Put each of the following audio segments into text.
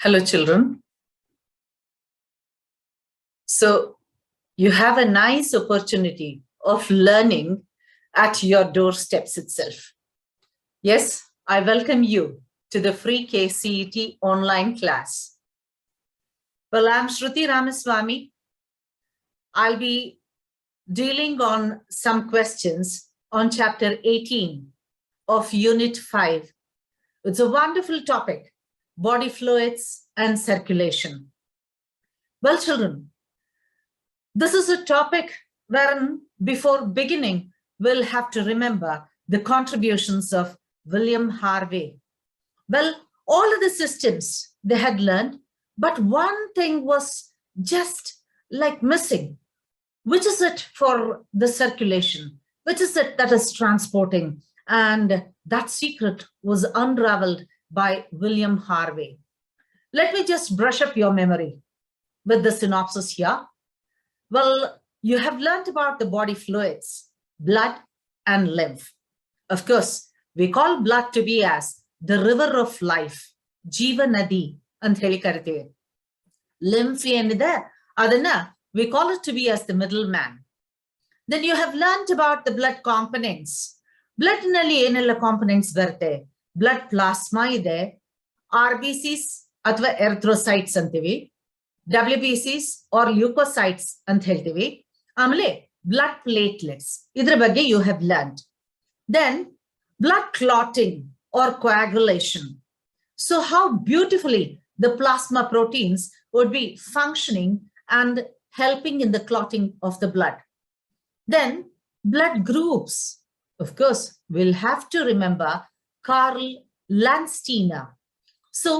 Hello, children. So you have a nice opportunity of learning at your doorsteps itself. Yes, I welcome you to the free KCET online class. Well, I'm Shruti Ramaswamy. I'll be dealing on some questions on chapter 18 of unit 5. It's a wonderful topic, body fluids and circulation. Well, children, this is a topic wherein before beginning, we'll have to remember the contributions of William Harvey. Well, all of the systems they had learned, but one thing was just like missing. Which is it for the circulation? Which is it that is transporting? And that secret was unraveled by William Harvey. Let me just brush up your memory with the synopsis here. Well, you have learned about the body fluids, blood and lymph. Of course, we call blood to be as the river of life, Jiva Nadi, and Helikarite. Lymph adana, we call it to be as the middleman. Then you have learned about the blood components. Blood nalli components verte. Blood plasma ide, RBCs athwa erythrocytes antivi, WBCs or leukocytes ಅಂತ ಹೇಳ್ತೀವಿ. ಆಮೇಲೆ blood platelets ಇದರ ಬಗ್ಗೆ you have learned. Then blood clotting or coagulation. So how beautifully the plasma proteins would be functioning and helping in the clotting of the blood. Then blood groups. Of course, we'll have to remember Karl Landsteiner. So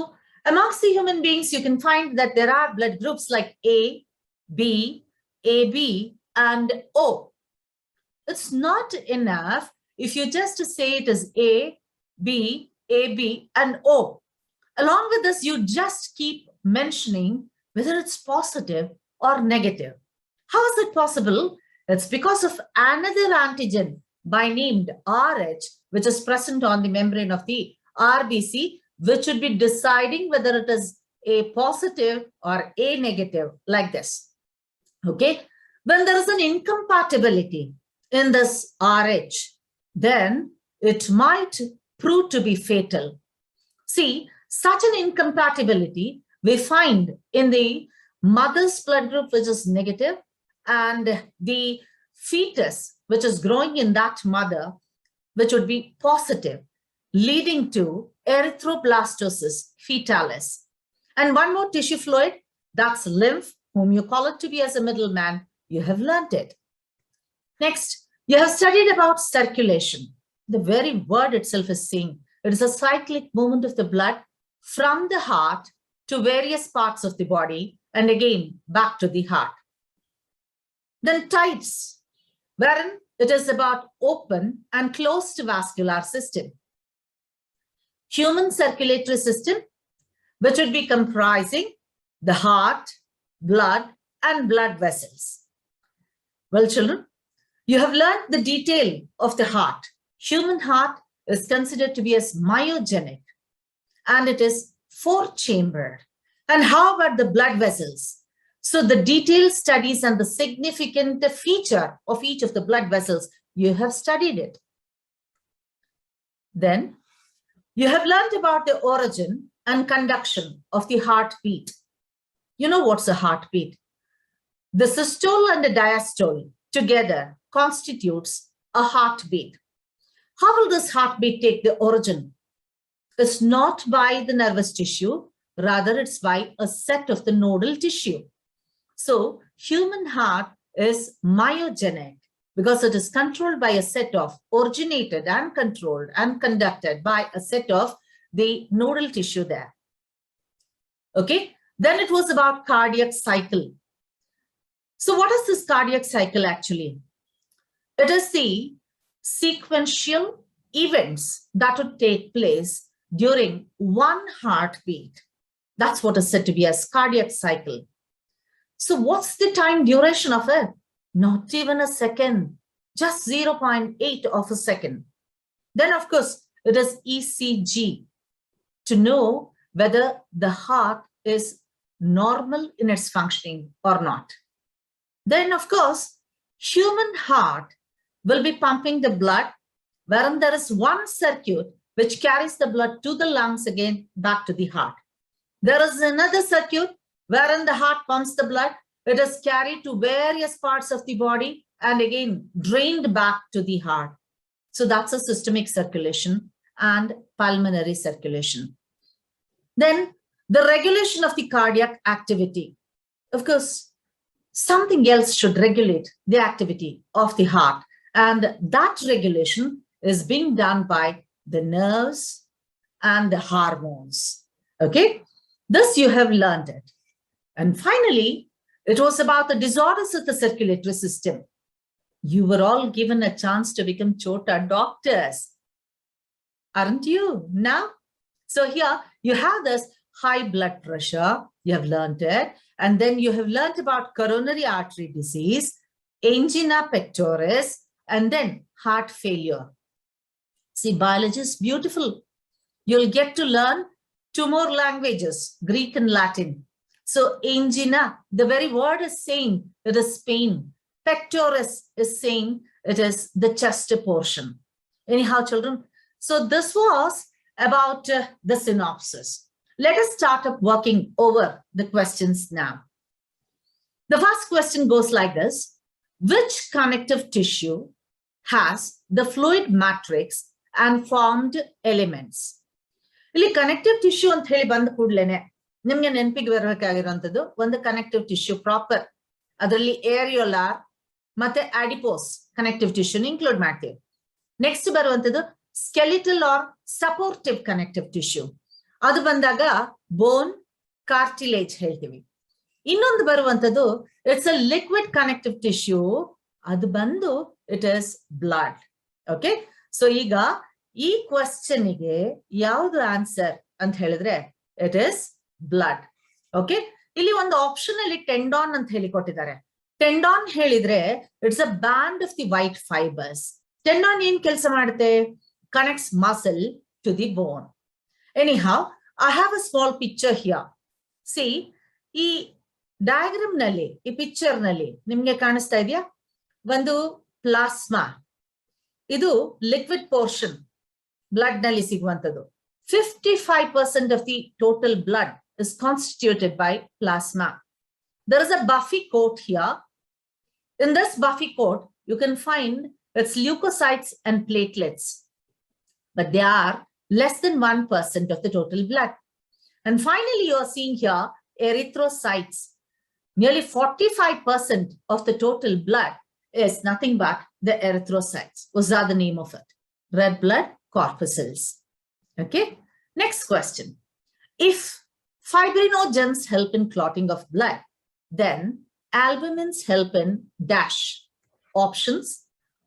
amongst the human beings, you can find that there are blood groups like A, B, AB, and O. It's not enough if you just say it as A, B, AB, and O. Along with this, you just keep mentioning whether it's positive or negative. How is it possible? It's because of another antigen by named RH, which is present on the membrane of the RBC, which would be deciding whether it is A positive or A negative, like this. Okay? When there is an incompatibility in this RH, then it might prove to be fatal. See, such an incompatibility we find in the mother's blood group, which is negative, and the fetus, which is growing in that mother, which would be positive, leading to erythroblastosis fetalis. And one more tissue fluid, that's lymph, whom you call it to be as a middleman. You have learned it. Next, you have studied about circulation. The very word itself is saying it is a cyclic movement of the blood from the heart to various parts of the body and again back to the heart. Then types, wherein it is about open and closed vascular system. Human circulatory system, which would be comprising the heart, blood, and blood vessels. Well, children, you have learned the detail of the heart. Human heart is considered to be as myogenic, and it is four-chambered. And how about the blood vessels? So the detailed studies and the significant feature of each of the blood vessels, you have studied it. Then you have learned about the origin and conduction of the heartbeat. You know what's a heartbeat? The systole and the diastole together constitutes a heartbeat. How will this heartbeat take the origin? It's not by the nervous tissue, rather it's by a set of the nodal tissue. So human heart is myogenic because it is controlled by a set of originated and controlled and conducted by a set of the nodal tissue there. Okay, then it was about cardiac cycle. So what is this cardiac cycle actually? It is the sequential events that would take place during one heartbeat. That's what is said to be as cardiac cycle. So what's the time duration of it? Not even a second, just 0.8 of a second. Then, of course, it is ECG to know whether the heart is normal in its functioning or not. Then, of course, human heart will be pumping the blood, wherein there is one circuit which carries the blood to the lungs again back to the heart. There is another circuit wherein the heart pumps the blood. It is carried to various parts of the body and again drained back to the heart. So that's a systemic circulation and pulmonary circulation. Then the regulation of the cardiac activity. Of course, something else should regulate the activity of the heart, and that regulation is being done by the nerves and the hormones. Okay, this you have learned it. And finally, it was about the disorders of the circulatory system. You were all given a chance to become Chota doctors, aren't you now? So here you have this high blood pressure, you have learned it. And then you have learned about coronary artery disease, angina pectoris, and then heart failure. See, biology is beautiful. You'll get to learn 2 more languages, Greek and Latin. So angina, the very word is saying it is pain. Pectoris is saying it is the chest portion. Anyhow, children, so this was about the synopsis. Let us start up working over the questions now. The first question goes like this. Which connective tissue has the fluid matrix and formed elements? ಇಲ್ಲಿ connective tissue ಅಂತ ಹೇಳಿ ಬಂದ ಕೂಡಲೇನೆ ನಿಮ್ಗೆ ನೆನಪಿಗೆ ಬರಬೇಕಾಗಿರುವಂತದ್ದು ಒಂದು connective tissue proper, ಅದರಲ್ಲಿ ಏರಿಯೋಲಾರ್ ಮತ್ತೆ ಆಡಿಪೋಸ್ ಕನೆಕ್ಟಿವ್ ಟಿಶ್ಯೂನ ಇನ್ಕ್ಲೂಡ್ ಮಾಡ್ತೀವಿ. ನೆಕ್ಸ್ಟ್ ಬರುವಂತದ್ದು skeletal or supportive connective tissue, ಅದು ಬಂದಾಗ ಬೋನ್ ಕಾರ್ಟಿಲೇಜ್ ಹೇಳ್ತೀವಿ. ಇನ್ನೊಂದು ಬರುವಂತದ್ದು it's a liquid connective tissue, ಅದು ಬಂದು it is blood. Okay, so ಈಗ ಈ ಕ್ವಶನ್ಗೆ ಯಾವುದು ಆನ್ಸರ್ ಅಂತ ಹೇಳಿದ್ರೆ ಇಟ್ ಇಸ್ ಬ್ಲಡ್. ಓಕೆ, ಇಲ್ಲಿ ಒಂದು ಆಪ್ಷನ್ ಅಲ್ಲಿ ಟೆಂಡಾನ್ ಅಂತ ಹೇಳಿ ಕೊಟ್ಟಿದ್ದಾರೆ. ಟೆಂಡಾನ್ ಹೇಳಿದ್ರೆ it's a band of the white fibres. Tendon ಏನ್ ಕೆಲಸ ಮಾಡುತ್ತೆ? Connects muscle to the bone. Anyhow, I have a small picture here. See, ಈ ಡಯಾಗ್ರಾಮ್ ನಲ್ಲಿ, ಈ ಪಿಕ್ಚರ್ ನಲ್ಲಿ ನಿಮ್ಗೆ ಕಾಣಿಸ್ತಾ ಇದೆಯಾ? ಒಂದು ಪ್ಲಾಸ್ಮಾ, ಇದು ಲಿಕ್ವಿಡ್ ಪೋರ್ಷನ್ ಬ್ಲಡ್ ನಲ್ಲಿ ಸಿಗುವಂತದ್ದು. 55% of the total blood is constituted by plasma. There is a buffy coat here. In this buffy coat, you can find its leukocytes and platelets, but they are less than 1% of the total blood. And finally, you are seeing here erythrocytes. Nearly 45% of the total blood is nothing but the erythrocytes. What's the name of it? Red blood corpuscles. Okay. Next question. If fibrinogens help in clotting of blood, then albumins help in dash. Options: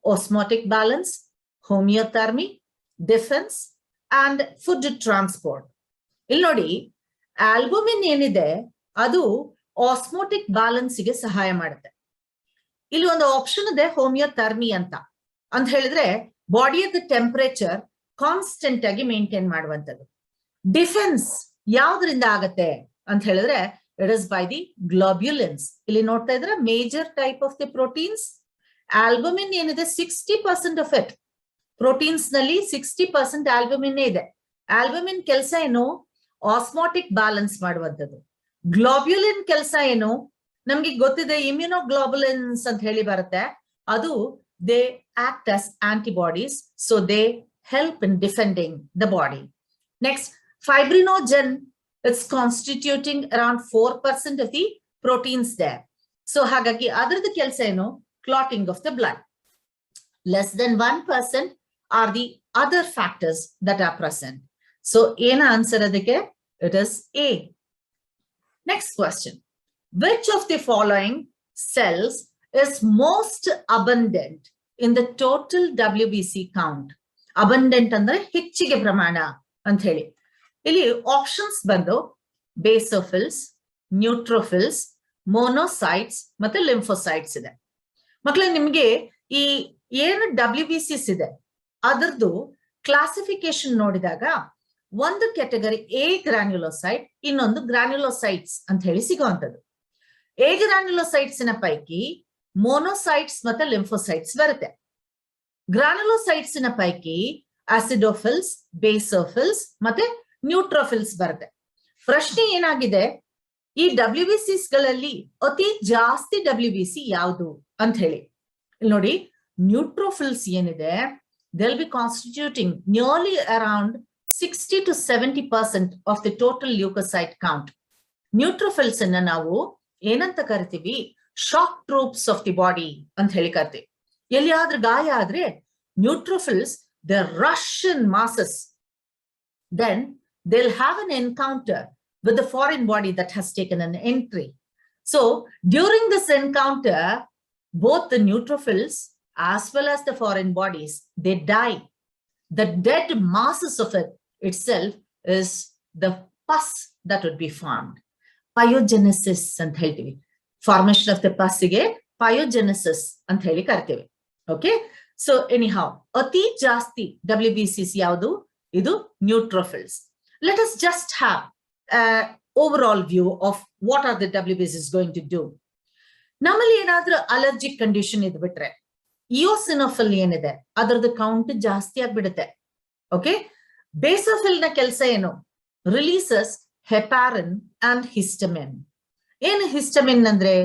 osmotic balance, homeothermy, defense, and food transport. ಇಲ್ಲಿ ನೋಡಿ, albumin ಏನಿದೆ ಅದು osmotic balance ಗೆ ಸಹಾಯ ಮಾಡುತ್ತೆ. ಇಲ್ಲಿ ಒಂದು option ಇದೆ ಹೋಮಿಯೋಥರ್ಮಿ ಅಂತ ಹೇಳಿದ್ರೆ ಬಾಡಿಯ ಟೆಂಪರೇಚರ್ ಕಾನ್ಸ್ಟೆಂಟ್ ಆಗಿ ಮೇಂಟೈನ್ ಮಾಡುವಂತದ್ದು. ಡಿಫೆನ್ಸ್ ಯಾವ್ದ್ರಿಂದ ಆಗತ್ತೆ ಅಂತ ಹೇಳಿದ್ರೆ ಇಟ್ ಇಸ್ ಬೈ ದಿ ಗ್ಲೋಬ್ಯುಲಿನ್ಸ್. ಇಲ್ಲಿ ನೋಡ್ತಾ ಇದ್ರೆ major type of the proteins. Albumin ಏನಿದೆ 60% ಆಫ್ ಇಟ್. ಪ್ರೋಟೀನ್ಸ್ ನಲ್ಲಿ 60% ಆಲ್ಬುಮಿನ್ ಇದೆ. ಆಲ್ಬುಮಿನ್ ಕೆಲಸ ಏನು? ಆಸ್ಮೋಟಿಕ್ ಬ್ಯಾಲೆನ್ಸ್ ಮಾಡುವಂಥದ್ದು. ಗ್ಲೋಬ್ಯುಲಿನ್ ಕೆಲಸ ಏನು? ನಮ್ಗೆ ಗೊತ್ತಿದೆ, ಇಮ್ಯುನೋಗ್ಲೋಬುಲಿನ್ಸ್ ಅಂತ ಹೇಳಿ ಬರುತ್ತೆ. ಅದು they act as antibodies, so they help in defending the body. Next, fibrinogen, it's constituting around 4% of the proteins there. So ಹಾಗಾಗಿ ಅದರದ್ದು ಕೆಲಸ ಏನು? Clotting of the blood. Less than 1% are the other factors that are present. So ಏನ answer ಅದಕ್ಕೆ? It is A. Next question. Which of the following cells is most abundant in the total WBC count? Abundant ಅಂದ್ರೆ ಹೆಚ್ಚಿಗೆ ಪ್ರಮಾಣ ಅಂತ ಹೇಳಿ. ಇಲ್ಲಿ options ಬಂದು basophils, neutrophils, monocytes ಮತ್ತೆ ಲಿಂಫೋಸೈಟ್ಸ್ ಇದೆ. ಮಕ್ಕಳೇ, ನಿಮ್ಗೆ ಈ ಏನು WBCs ಇದೆ ಅದರದ್ದು ಕ್ಲಾಸಿಫಿಕೇಶನ್ ನೋಡಿದಾಗ ಒಂದು ಕ್ಯಾಟಗರಿ ಎ ಗ್ರಾನ್ಯುಲೋಸೈಟ್, ಇನ್ನೊಂದು ಗ್ರಾನ್ಯುಲೋಸೈಟ್ಸ್ ಅಂತ ಹೇಳಿ ಸಿಗುವಂಥದ್ದು. ಎ ಗ್ರಾನ್ಯುಲೋಸೈಟ್ಸ್ ನ ಪೈಕಿ ಮೋನೋಸೈಟ್ಸ್ ಮತ್ತೆ ಲಿಂಫೋಸೈಟ್ಸ್ ಬರುತ್ತೆ. ಗ್ರಾನ್ಯುಲೋಸೈಟ್ಸ್ ನ ಪೈಕಿ ಆಸಿಡೋಫಿಲ್ಸ್, ಬೇಸೋಫಿಲ್ಸ್ ಮತ್ತೆ ನ್ಯೂಟ್ರೋಫಿಲ್ಸ್ ಬರುತ್ತೆ. ಪ್ರಶ್ನೆ ಏನಾಗಿದೆ, ಈ WBCs ಗಳಲ್ಲಿ ಅತಿ ಜಾಸ್ತಿ WBC ಯಾವುದು ಅಂತ ಹೇಳಿ. ಇಲ್ಲಿ ನೋಡಿ, ನ್ಯೂಟ್ರೋಫಿಲ್ಸ್ ಏನಿದೆ, they will be constituting nearly around 60 to 70% of the total leukocyte count. Neutrophils ಅನ್ನ ನಾವು ಏನಂತ ಕರಿತೀವಿ, shock troops of the body ಅಂತ ಹೇಳಿ ಕರಿತೀವಿ. ಎಲ್ಲಿಯಾದ್ರೂ ಗಾಯ ಆದ್ರೆ neutrophils, they rush in masses. Then they'll have an encounter with the foreign body that has taken an entry. So during this encounter, both the neutrophils as well as the foreign bodies, they die. The dead masses of it itself is the pus that would be formed. Pyogenesis ಅಂತ ಹೇಳ್ತೀವಿ. Formation of the pus ಗೆ pyogenesis ಅಂತ ಹೇಳಿ ಕರಿತೀವಿ. Okay? So anyhow, ಅತಿ ಜಾಸ್ತಿ WBCs ಯಾವುದು? ಇದು neutrophils. Let us just have an overall view of what are the WBCs going to do. ನಮ್ಮಲ್ಲಿ ಏನಾದ್ರೂ ಅಲರ್ಜಿಕ್ ಕಂಡೀಷನ್ ಇದ್ಬಿಟ್ರೆ ಇಯೋಸಿನೋಫಿಲ್ ಏನಿದೆ ಅದರದ್ದು ಕೌಂಟ್ ಜಾಸ್ತಿ ಆಗ್ಬಿಡುತ್ತೆ. ಓಕೆ, ಬೇಸೋಫಿಲ್ ನ ಕೆಲಸ ಏನು? Releases heparin and histamine. ಏನು ಹಿಸ್ಟಮಿನ್ ಅಂದ್ರೆ?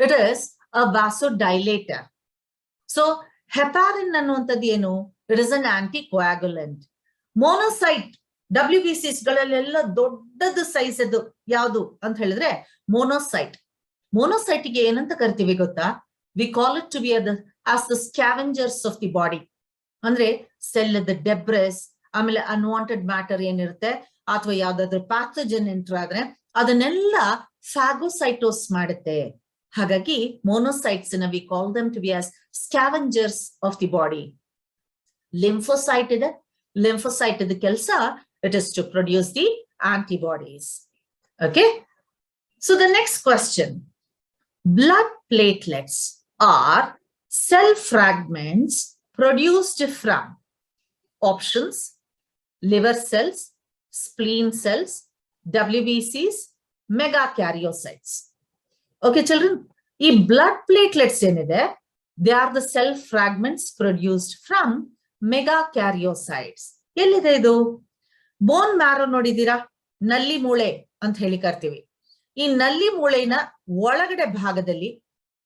It is a vasodilator. So heparin ಅನ್ನುವಂಥದ್ದು ಏನು? It is an anti coagulant. Monocyte WBCs ಗಳಲ್ಲೆಲ್ಲ ದೊಡ್ಡದು ಸೈಜ್ ಅದು ಯಾವುದು ಅಂತ ಹೇಳಿದ್ರೆ ಮೋನೋಸೈಟ್. ಮೋನೋಸೈಟ್ಗೆ ಏನಂತ ಕರಿತೀವಿ ಗೊತ್ತಾ? We call it to be as the scavengers of the body. ಅಂದ್ರೆ ಸೆಲ್ ಡೆಬ್ರೆಸ್, ಆಮೇಲೆ ಅನ್ವಾಂಟೆಡ್ ಮ್ಯಾಟರ್ ಏನಿರುತ್ತೆ ಅಥವಾ ಯಾವ್ದಾದ್ರು ಪ್ಯಾಥೋಜನ್ ಎಂಟರ್ ಆದ್ರೆ ಅದನ್ನೆಲ್ಲ ಫ್ಯಾಗೋಸೈಟೋಸ್ ಮಾಡುತ್ತೆ. ಹಾಗಾಗಿ ಮೋನೋಸೈಟ್ಸ್ ನ we call them to be as scavengers of the body. Lymphocyte ಇದೆ, ಲಿಂಫೋಸೈಟ್ ದ ಕೆಲಸ it is to produce the antibodies. Okay, so the next question, blood platelets are cell fragments produced from options: liver cells, spleen cells, WBCs, megakaryocytes. Okay children, ee blood platelets enide, they are the cell fragments produced from megakaryocytes. ಎಲ್ಲಿದೆ ಇದು? Bone marrow ನೋಡಿದೀರಾ? ನಲ್ಲಿ ಮೂಳೆ ಅಂತ ಹೇಳಿ ಕರ್ತೀವಿ. ಈ ನಲ್ಲಿ ಮೂಳೆನ ಒಳಗಡೆ ಭಾಗದಲ್ಲಿ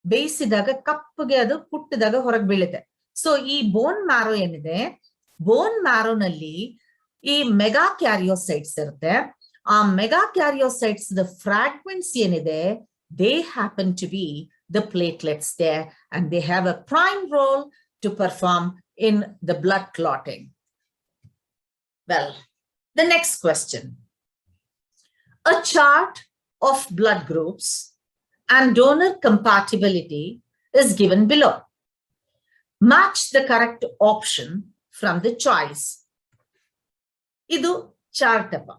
ಬೇಯಿಸಿದಾಗ ಕಪ್ಪಗೆ ಅದು ಕುಟ್ಟಿದಾಗ ಹೊರಗೆ ಬೀಳುತ್ತೆ. ಸೊ ಈ ಬೋನ್ ಮ್ಯಾರೋ ಏನಿದೆ, ಬೋನ್ ಮ್ಯಾರೋನಲ್ಲಿ ಈ ಮೆಗಾ ಕ್ಯಾರಿಯೋಸೈಟ್ಸ್ ಇರುತ್ತೆ. ಆ ಮೆಗಾ ಕ್ಯಾರಿಯೋಸೈಟ್ಸ್ ದ ಫ್ರಾಗ್ಮೆಂಟ್ಸ್ ಏನಿದೆ, they happen to be the platelets there and they have a prime role to perform in the blood clotting. Well, the next question. A chart of blood groups and donor compatibility is given below. Match the correct option from the choice. Idu chart appa.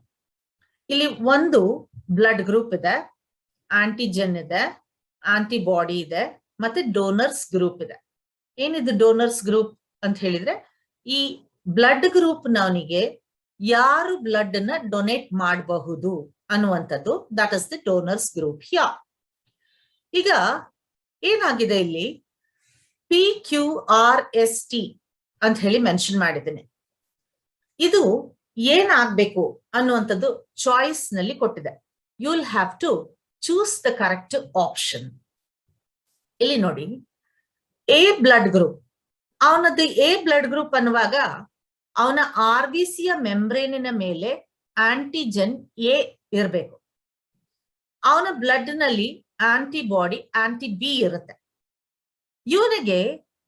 Illi ಒಂದು blood group ಇದೆ, antigen ಇದೆ, antibody ಇದೆ, ಮತ್ತೆ donors group ಇದೆ. ಏನಿದು donors group ಅಂತ ಹೇಳಿದ್ರೆ, ಈ ಬ್ಲಡ್ ಗ್ರೂಪ್ ನವನಿಗೆ ಯಾರು ಬ್ಲಡ್ ನ ಡೊನೇಟ್ ಮಾಡಬಹುದು ಅನ್ನುವಂಥದ್ದು, that is the donors group here. ಈಗ ಏನಾಗಿದೆ ಇಲ್ಲಿ, PQRST ಅಂತ ಹೇಳಿ ಮೆನ್ಷನ್ ಮಾಡಿದ್ದೇನೆ. ಇದು ಏನಾಗ್ಬೇಕು ಅನ್ನುವಂಥದ್ದು ಚಾಯ್ಸ್ ನಲ್ಲಿ ಕೊಟ್ಟಿದೆ. You will have to choose the correct option. ಇಲ್ಲಿ ನೋಡಿ, ಎ ಬ್ಲಡ್ ಗ್ರೂಪ್, ಅವನದ್ದು ಎ ಬ್ಲಡ್ ಗ್ರೂಪ್ ಅನ್ನುವಾಗ ಅವನ RBCಯ ಮೆಂಬ್ರೇನಿನ ಮೇಲೆ ಆಂಟಿಜನ್ ಎ ಇರಬೇಕು. ಅವನ ಬ್ಲಡ್ ನಲ್ಲಿ ಆಂಟಿಬಾಡಿ ಆಂಟಿ ಬಿ ಇರುತ್ತೆ. ಇವನಿಗೆ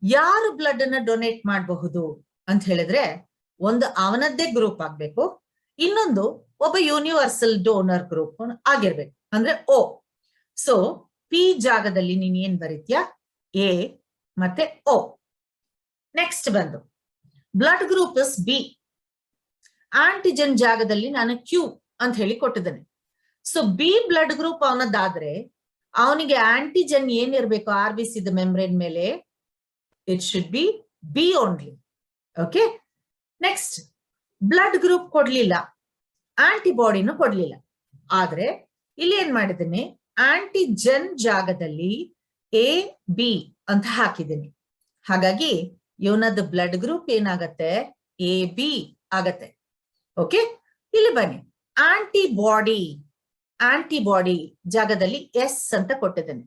ಯಾರು ಬ್ಲಡ್ ಅನ್ನ ಡೊನೇಟ್ ಮಾಡಬಹುದು ಅಂತ ಹೇಳಿದ್ರೆ, ಒಂದು ಅವನದ್ದೇ ಗ್ರೂಪ್ ಆಗ್ಬೇಕು, ಇನ್ನೊಂದು ಒಬ್ಬ ಯೂನಿವರ್ಸಲ್ ಡೋನರ್ ಗ್ರೂಪ್ ಆಗಿರ್ಬೇಕು, ಅಂದ್ರೆ O. ಸೊ ಪಿ ಜಾಗದಲ್ಲಿ ನೀನ್ ಏನ್ ಬರೀತ್ಯಾ? ಎ ಮತ್ತೆ O. ನೆಕ್ಸ್ಟ್ ಬಂದು blood group is B. Antigen ಜಾಗದಲ್ಲಿ ನಾನು Q ಅಂತ ಹೇಳಿ ಕೊಟ್ಟಿದ್ದೇನೆ. ಸೊ ಬಿ ಬ್ಲಡ್ ಗ್ರೂಪ್ ಅವನದ್ದಾದ್ರೆ ಅವನಿಗೆ ಆಂಟಿಜನ್ ಏನಿರ್ಬೇಕು RBC ದ ಮೆಂಬ್ರೇನ್ ಮೇಲೆ? It should be B only. Okay, next blood group ಕೊಡ್ಲಿಲ್ಲ, ಆಂಟಿಬಾಡಿನೂ ಕೊಡ್ಲಿಲ್ಲ. ಆದ್ರೆ ಇಲ್ಲಿ ಏನ್ ಮಾಡಿದ್ದೀನಿ, ಆಂಟಿಜೆನ್ ಜಾಗದಲ್ಲಿ ಎ ಬಿ ಅಂತ ಹಾಕಿದ್ದೀನಿ. ಹಾಗಾಗಿ ಇವನದ್ದು ಬ್ಲಡ್ ಗ್ರೂಪ್ ಏನಾಗತ್ತೆ, ಎ ಬಿ ಆಗತ್ತೆ. ಓಕೆ, ಇಲ್ಲಿ ಬನ್ನಿ, ಆಂಟಿಬಾಡಿ ಜಾಗದಲ್ಲಿ ಎಸ್ ಅಂತ ಕೊಟ್ಟಿದ್ದೇನೆ.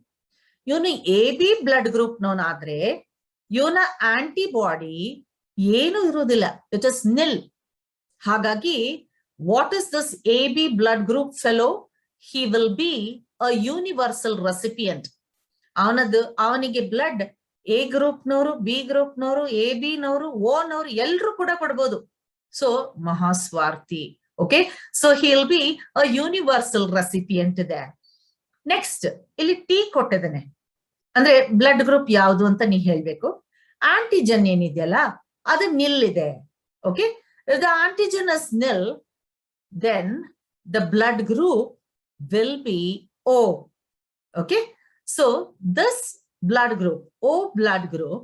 ಇವನು ಎ ಬಿ ಬ್ಲಡ್ ಗ್ರೂಪ್ ನೋನಾದ್ರೆ ಇವನ ಆಂಟಿಬಾಡಿ ಏನು ಇರುವುದಿಲ್ಲ, ಇಟ್ ಇಸ್ ನಿಲ್. ಹಾಗಾಗಿ what is this A B blood group fellow? He will be a universal recipient. ಅವನಿಗೆ ಬ್ಲಡ್ ಎ ಗ್ರೂಪ್ನವರು, ಬಿ ಗ್ರೂಪ್ನವರು, ಎ ಬಿ ನವರು, ಓ ನವರು ಎಲ್ರು ಕೂಡ ಕೊಡ್ಬೋದು. ಸೊ ಮಹಾಸ್ವಾರ್ಥಿ. Okay, so he will be a universal recipient ಇದೆ. ನೆಕ್ಸ್ಟ್ ಇಲ್ಲಿ ಟಿ ಕೊಟ್ಟಿದ್ದೇನೆ, ಅಂದ್ರೆ ಬ್ಲಡ್ ಗ್ರೂಪ್ ಯಾವುದು ಅಂತ ನೀವು ಹೇಳ್ಬೇಕು. ಆಂಟಿಜನ್ ಏನಿದೆಯಲ್ಲ ಅದು ನಿಲ್ ಇದೆ. Okay, the antigen is nil, then the blood group will be O. Okay, so this blood group, O blood group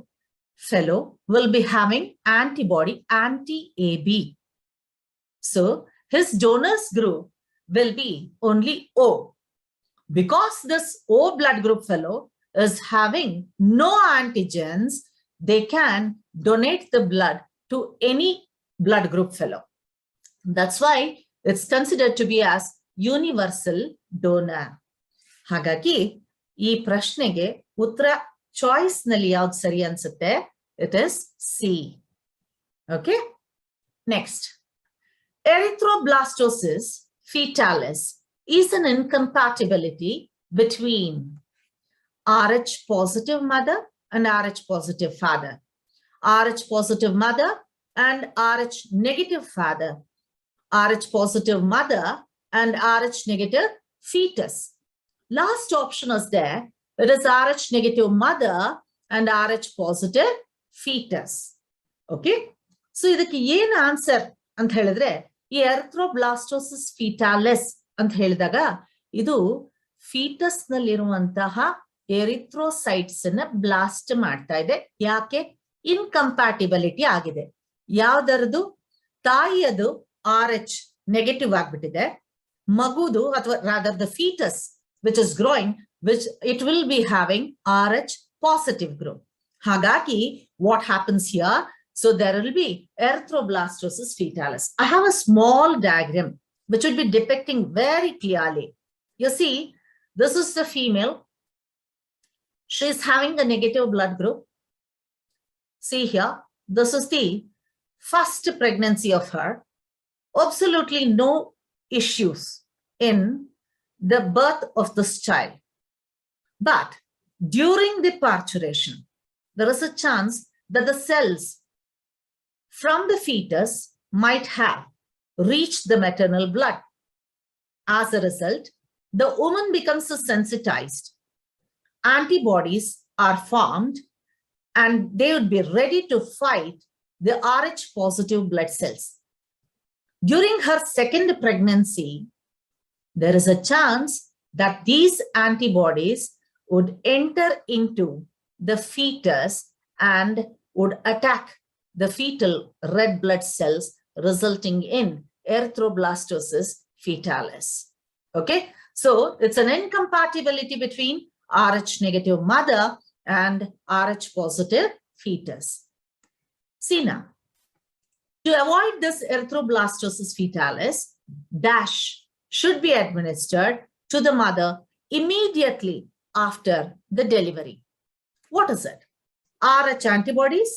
fellow, will be having antibody anti-AB. So his donor's group will be only O. Because this O blood group fellow is having no antigens, they can donate the blood to any blood group fellow. That's why it's considered to be as universal donor. ಹಾಗಾಗಿ ಈ ಪ್ರಶ್ನೆಗೆ ಉತ್ತರ choice ನಲ್ಲಿ ಯಾವ್ದು ಸರಿ ಅನ್ಸುತ್ತೆ? It is C. Okay, next, erythroblastosis fetalis is an incompatibility between Rh positive mother and Rh positive father, Rh positive mother and Rh negative father, Rh positive mother and Rh negative fetus. Last option is there. It is Rh negative mother and Rh positive fetus. Okay. So ಇದಕ್ಕೆ ಏನು answer ಅಂತ ಹೇಳಿದ್ರೆ, ಈ ಎರಿಥ್ರೋಬ್ಲಾಸ್ಟೋಸಿಸ್ ಫೀಟಾಲಿಸ್ ಅಂತ ಹೇಳಿದಾಗ ಇದು foetus ನಲ್ಲಿರುವಂತಹ erythrocytes ಅನ್ನ blast ಮಾಡ್ತಾ ಇದೆ. ಯಾಕೆ? ಇನ್ಕಂಪ್ಯಾಟಿಬಿಲಿಟಿ ಆಗಿದೆ. ಯಾವ್ದರದು? ತಾಯಿಯದು RH ನೆಗೆಟಿವ್ ಆಗ್ಬಿಟ್ಟಿದೆ, ಮಗುದು ಅಥವಾ rather the fetus which is growing, which it will be having RH positive group. ಹಾಗಾಗಿ what happens here? So there will be erythroblastosis fetalis. I have a small diagram which would be depicting very clearly. You see, this is the female. She is having a negative blood group. See here, this is the first pregnancy of her. Absolutely no issues in the birth of this child. But during the parturition, there is a chance that the cells from the fetus might have reached the maternal blood. As a result, the woman becomes sensitized. Antibodies are formed and they would be ready to fight the Rh positive blood cells. During her second pregnancy, there is a chance that these antibodies would enter into the fetus and would attack the fetal red blood cells, resulting in erythroblastosis fetalis. Okay, so it's an incompatibility between Rh negative mother and Rh positive fetus. See now, to avoid this erythroblastosis fetalis, dash should be administered to the mother immediately after the delivery. What is it? Rh antibodies,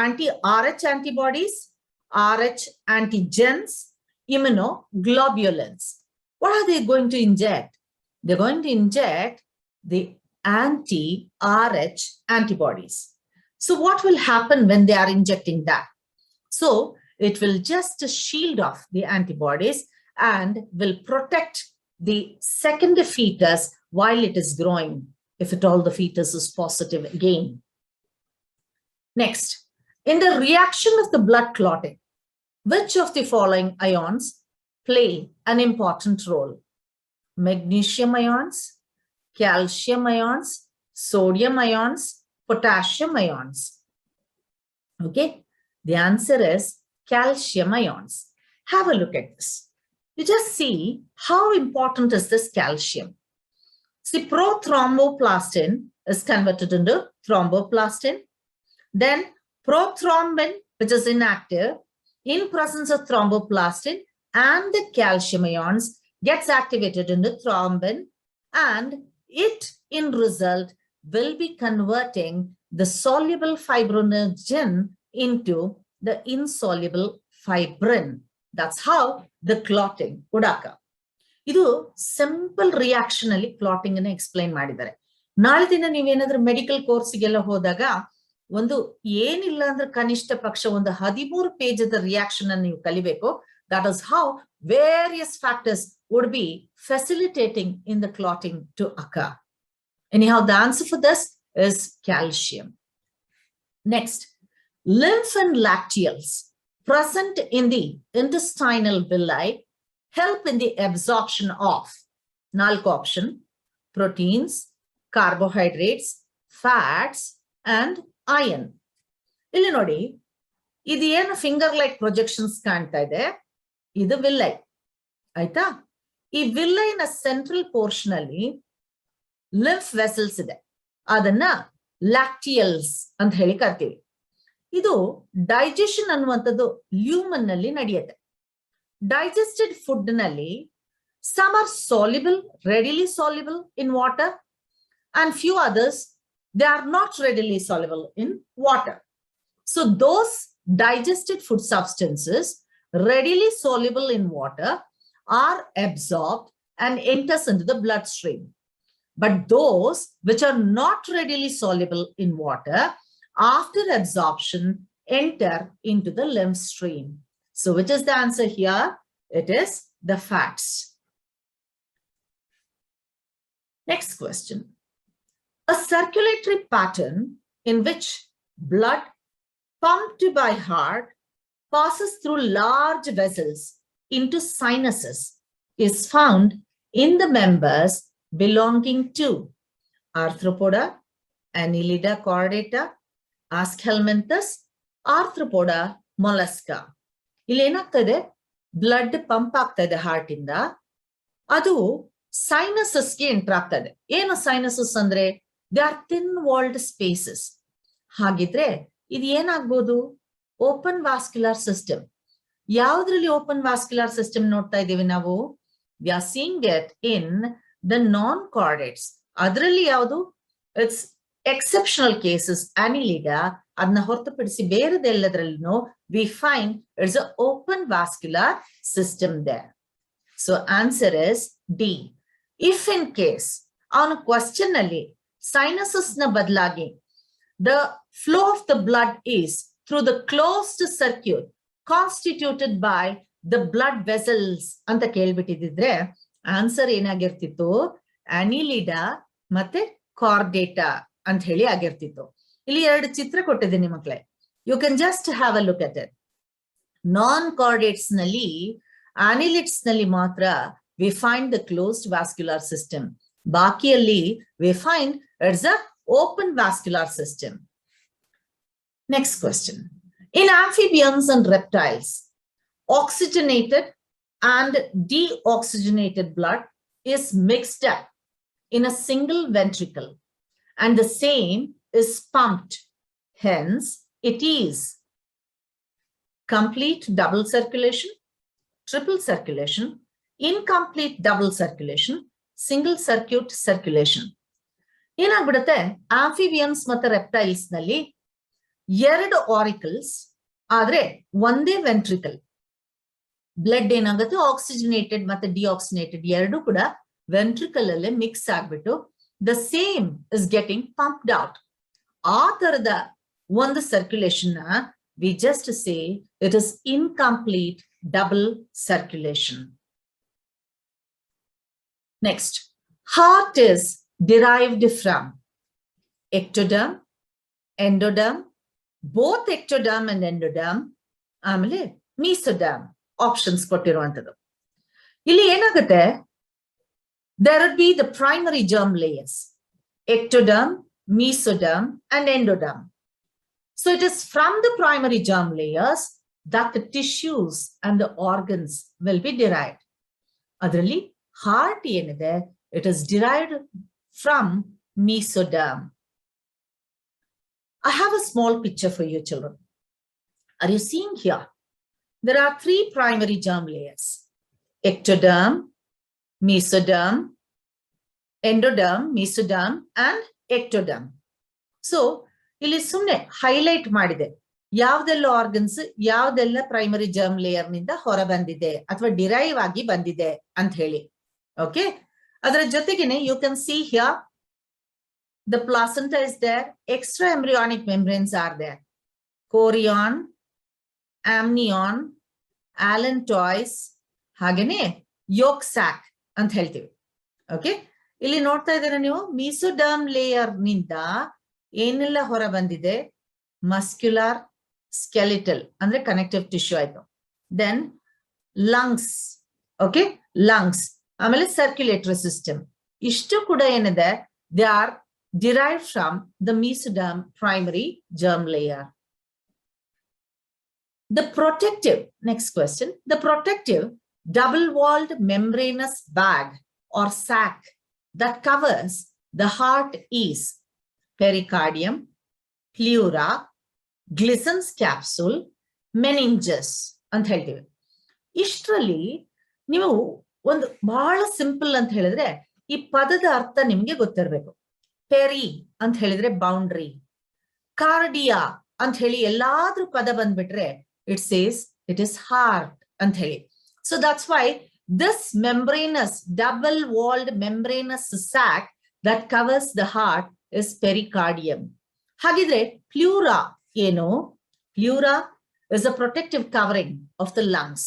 anti-Rh antibodies, Rh antigens, immunoglobulins. What are they going to inject? They're going to inject the anti-Rh antibodies. So what will happen when they are injecting that? So it will just shield off the antibodies and will protect the second fetus while it is growing, if at all the fetus is positive again. Next, in the reaction of the blood clotting, which of the following ions play an important role? Magnesium ions, calcium ions, sodium ions, potassium ions. Okay, the answer is calcium ions. Have a look at this. you just see how important is this calcium. See, prothromboplastin is converted into thromboplastin. Then prothrombin, which is inactive, in presence of thromboplastin and the calcium ions, gets activated into thrombin, and it in result will be converting the soluble fibrinogen into the insoluble fibrin. That's how the clotting would occur. ಇದು simple reaction ಅಲ್ಲಿ clotting ಅನ್ನು explain ಮಾಡಿದ್ದಾರೆ. ನಾಳೆ ದಿನ ನೀವೇನಾದ್ರೂ medical ಕೋರ್ಸ್ಗೆಲ್ಲ ಹೋದಾಗ ಒಂದು ಏನಿಲ್ಲ ಅಂದ್ರೆ ಕನಿಷ್ಠ ಪಕ್ಷ ಒಂದು 13 ಪೇಜದ ರಿಯಾಕ್ಷನ್ ಅನ್ನು ನೀವು ಕಲಿಬೇಕು. That is how various factors would be facilitating in the clotting to occur. Anyhow, the answer for this is calcium. Next, lymph and lacteals present in the intestinal villi help in the absorption of ನಾಲ್ಕು option, proteins, carbohydrates, fats, and iron. ಇಲ್ಲಿ ನೋಡಿ, ಇದು ಏನು finger like projections ಕಾಣ್ತಾ ಇದೆ, ಇದು villi ಆಯ್ತಾ. ಈ ವಿಲ್ಲೈನ ಸೆಂಟ್ರಲ್ ಪೋರ್ಷನ್ ಅಲ್ಲಿ ಲಿಂಫ್ ವೆಸಲ್ಸ್ ಇದೆ, ಅದನ್ನ ಲ್ಯಾಕ್ಟಿಯಲ್ಸ್ ಅಂತ ಹೇಳಿ ಕರ್ತೀವಿ. ಇದು ಡೈಜೆಷನ್ ಅನ್ನುವಂಥದ್ದು ಲ್ಯೂಮನ್ ನಲ್ಲಿ ನಡೆಯುತ್ತೆ. ಡೈಜೆಸ್ಟೆಡ್ ಫುಡ್ ನಲ್ಲಿ some are soluble, readily soluble in water, and few others, they are not readily soluble in water. So those digested food substances readily soluble in water are absorbed and enters into the bloodstream. But those which are not readily soluble in water, after absorption, enter into the lymph stream. So which is the answer here? It is the fats. Next question. A circulatory pattern in which blood pumped by heart passes through large vessels into sinuses is found in the members belonging to Arthropoda, Annelida chordata, Aschelminthus, Arthropoda mollusca. ಇಲ್ಲಿ ಏನಾಗ್ತದೆ, blood pump ಆಗ್ತಾ ಇದೆ heart ಇಂದ, ಅದು ಸೈನಸಸ್ಗೆ enter ಆಗ್ತದೆ. ಏನು sinuses ಅಂದ್ರೆ they are thin walled spaces. ಹಾಗಿದ್ರೆ ಇದು ಏನಾಗ್ಬೋದು, ಓಪನ್ ವಾಸ್ಕ್ಯುಲರ್ ಸಿಸ್ಟಮ್. ಯಾವ್ದ್ರಲ್ಲಿ ಓಪನ್ ವಾಸ್ಕ್ಯುಲರ್ ಸಿಸ್ಟಮ್ ನೋಡ್ತಾ ಇದೀವಿ ನಾವು? We are seeing it in the non chordates. ಅದರಲ್ಲಿ ಯಾವುದು, ಇಟ್ಸ್ ಎಕ್ಸೆಪ್ಷನಲ್ ಕೇಸಸ್ ಅನಿಲಿಡಾ. ಅದನ್ನ ಹೊರತುಪಡಿಸಿ ಬೇರೆದೆಲ್ಲದ್ರಲ್ಲೂ we find it's a open vascular system there. So answer is D. If in case ಅವನ ಕ್ವಶನ್ ಅಲ್ಲಿ ಸೈನಸಸ್ ನ ಬದಲಾಗಿ the flow of the blood is through the closed circuit constituted by the blood vessels ಅಂತ ಕೇಳ್ಬಿಟ್ಟಿದ್ರೆ answer ಏನಾಗಿರ್ತಿತ್ತು, ಅನಿಲಿಡಾ ಮತ್ತೆ Chordata ಅಂತ ಹೇಳಿ ಆಗಿರ್ತಿತ್ತು. ಇಲ್ಲಿ ಎರಡು ಚಿತ್ರ ಕೊಟ್ಟಿದ್ದೀನಿ ಮಕ್ಕಳೇ, you can just have a look at it. Non chordates ನಲ್ಲಿ, ಅನಿಲಿಟ್ಸ್ ನಲ್ಲಿ ಮಾತ್ರ we find the closed vascular system. ಬಾಕಿಯಲ್ಲಿ we find it's a open vascular system. Next question. In amphibians and reptiles, oxygenated and deoxygenated blood is mixed up in a single ventricle and the same is pumped. Hence, it is complete double circulation, triple circulation, incomplete double circulation, single circuit circulation. ಏನಾಗ್ಬಿಡುತ್ತೆ, amphibians ಮತ್ತೆ reptiles ನಲ್ಲಿ ಎರಡು auricles ಆದ್ರೆ ಒಂದೇ ventricle. Blood ಏನಾಗುತ್ತೆ, oxygenated ಮತ್ತೆ ಡಿಆಕ್ಸಿನೇಟೆಡ್ ಎರಡು ಕೂಡ ವೆಂಟ್ರಿಕಲ್ ಅಲ್ಲೇ ಮಿಕ್ಸ್ ಆಗ್ಬಿಟ್ಟು the same is getting pumped out. ಆ ತರದ ಒಂದು ಸರ್ಕ್ಯುಲೇಷನ್ ನ we just say it is incomplete double circulation. Next, heart is derived from ectoderm, endoderm, both ectoderm and endoderm, ಆಮೇಲೆ mesoderm ಆಪ್ಷನ್ಸ್ ಕೊಟ್ಟಿರುವಂತದ್ದು. ಇಲ್ಲಿ ಏನಾಗುತ್ತೆ, there would be the primary germ layers, ectoderm, mesoderm, and endoderm. So it is from the primary germ layers that the tissues and the organs will be derived. ಅದರಲ್ಲಿ heart ಏನಿದೆ, it is derived from mesoderm. I have a small picture for you children. Are you seeing here? There are 3 primary germ layers: ectoderm, mesoderm, endoderm, mesoderm, and ectoderm. So, ಇಲ್ಲಿ ಸುಮ್ಮನೆ highlight ಮಾಡಿದೆ ಯಾವ್ದೆಲ್ಲ organs ಯಾವ್ದೆಲ್ಲ primary germ layer ನಿಂದ ಹೊರ ಬಂದಿದೆ ಅಥವಾ derive ಆಗಿ ಬಂದಿದೆ ಅಂತ ಹೇಳಿ. ಓಕೆ, ಅದರ ಜೊತೆಗೇನೆ you can see here the placenta is there, extra embryonic membranes are there, chorion, amnion, allantois, ಹಾಗೇನೆ ಯೋಕ್ ಸ್ಯಾಕ್ ಅಂತ ಹೇಳ್ತೀವಿ. ಓಕೆ, ಇಲ್ಲಿ ನೋಡ್ತಾ ಇದ್ದೀರಾ ನೀವು, ಮೀಸೋಡರ್ಮ್ ಲೇಯರ್ ನಿಂದ ಏನೆಲ್ಲ ಹೊರ ಬಂದಿದೆ, ಮಸ್ಕ್ಯುಲರ್ ಸ್ಕೆಲಿಟಲ್ ಅಂದ್ರೆ ಕನೆಕ್ಟಿವ್ ಟಿಶ್ಯೂ ಆಯ್ತು, ದೆನ್ ಲಂಗ್ಸ್, ಓಕೆ ಲಂಗ್ಸ್, ಆಮೇಲೆ ಸರ್ಕ್ಯುಲೇಟರಿ ಸಿಸ್ಟಮ್, ಇಷ್ಟು ಕೂಡ ಏನಿದೆ they are derived from the mesoderm primary germ layer. The protective, next question, the protective double-walled membranous bag or sac that covers the heart is pericardium, pleura, Glison's capsule, meninges ಅಂತ ಹೇಳ್ತೀವಿ. ಇಷ್ಟರಲ್ಲಿ ನೀವು ಒಂದು ಬಹಳ simple ಅಂತ ಹೇಳಿದ್ರೆ ಈ ಪದದ ಅರ್ಥ ನಿಮ್ಗೆ ಗೊತ್ತಿರಬೇಕು. ಪೆರಿ ಅಂತ ಹೇಳಿದ್ರೆ ಬೌಂಡ್ರಿ, ಕಾರ್ಡಿಯಾ ಅಂತ ಹೇಳಿ ಎಲ್ಲಾದ್ರೂ ಪದ ಬಂದ್ಬಿಟ್ರೆ it says it is heart ಅಂತ ಹೇಳಿ. So that's why this membranous, double-walled membranous sac that covers the heart is pericardium. ಹಾಗಿದ್ರೆ ಪ್ಲೂರಾ ಏನು? ಪ್ಲೂರಾ is a protective covering of the lungs.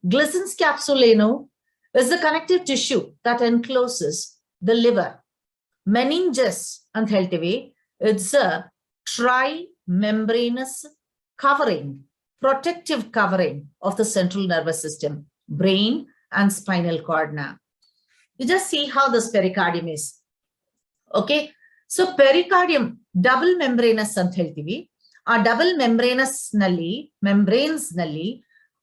Glison's capsule ಏನು? Is the connective tissue that encloses the liver. Meninges ಅಂತ ಹೇಳ್ತೀವಿ, it's a tri-membranous covering, protective covering of the central nervous system, brain and spinal cord. Now you just see how this pericardium is. Okay, so pericardium double membranous ಅಂತ ಹೇಳ್ತೀವಿ. ಆ double membranous ನಲ್ಲಿ, membranes ನಲ್ಲಿ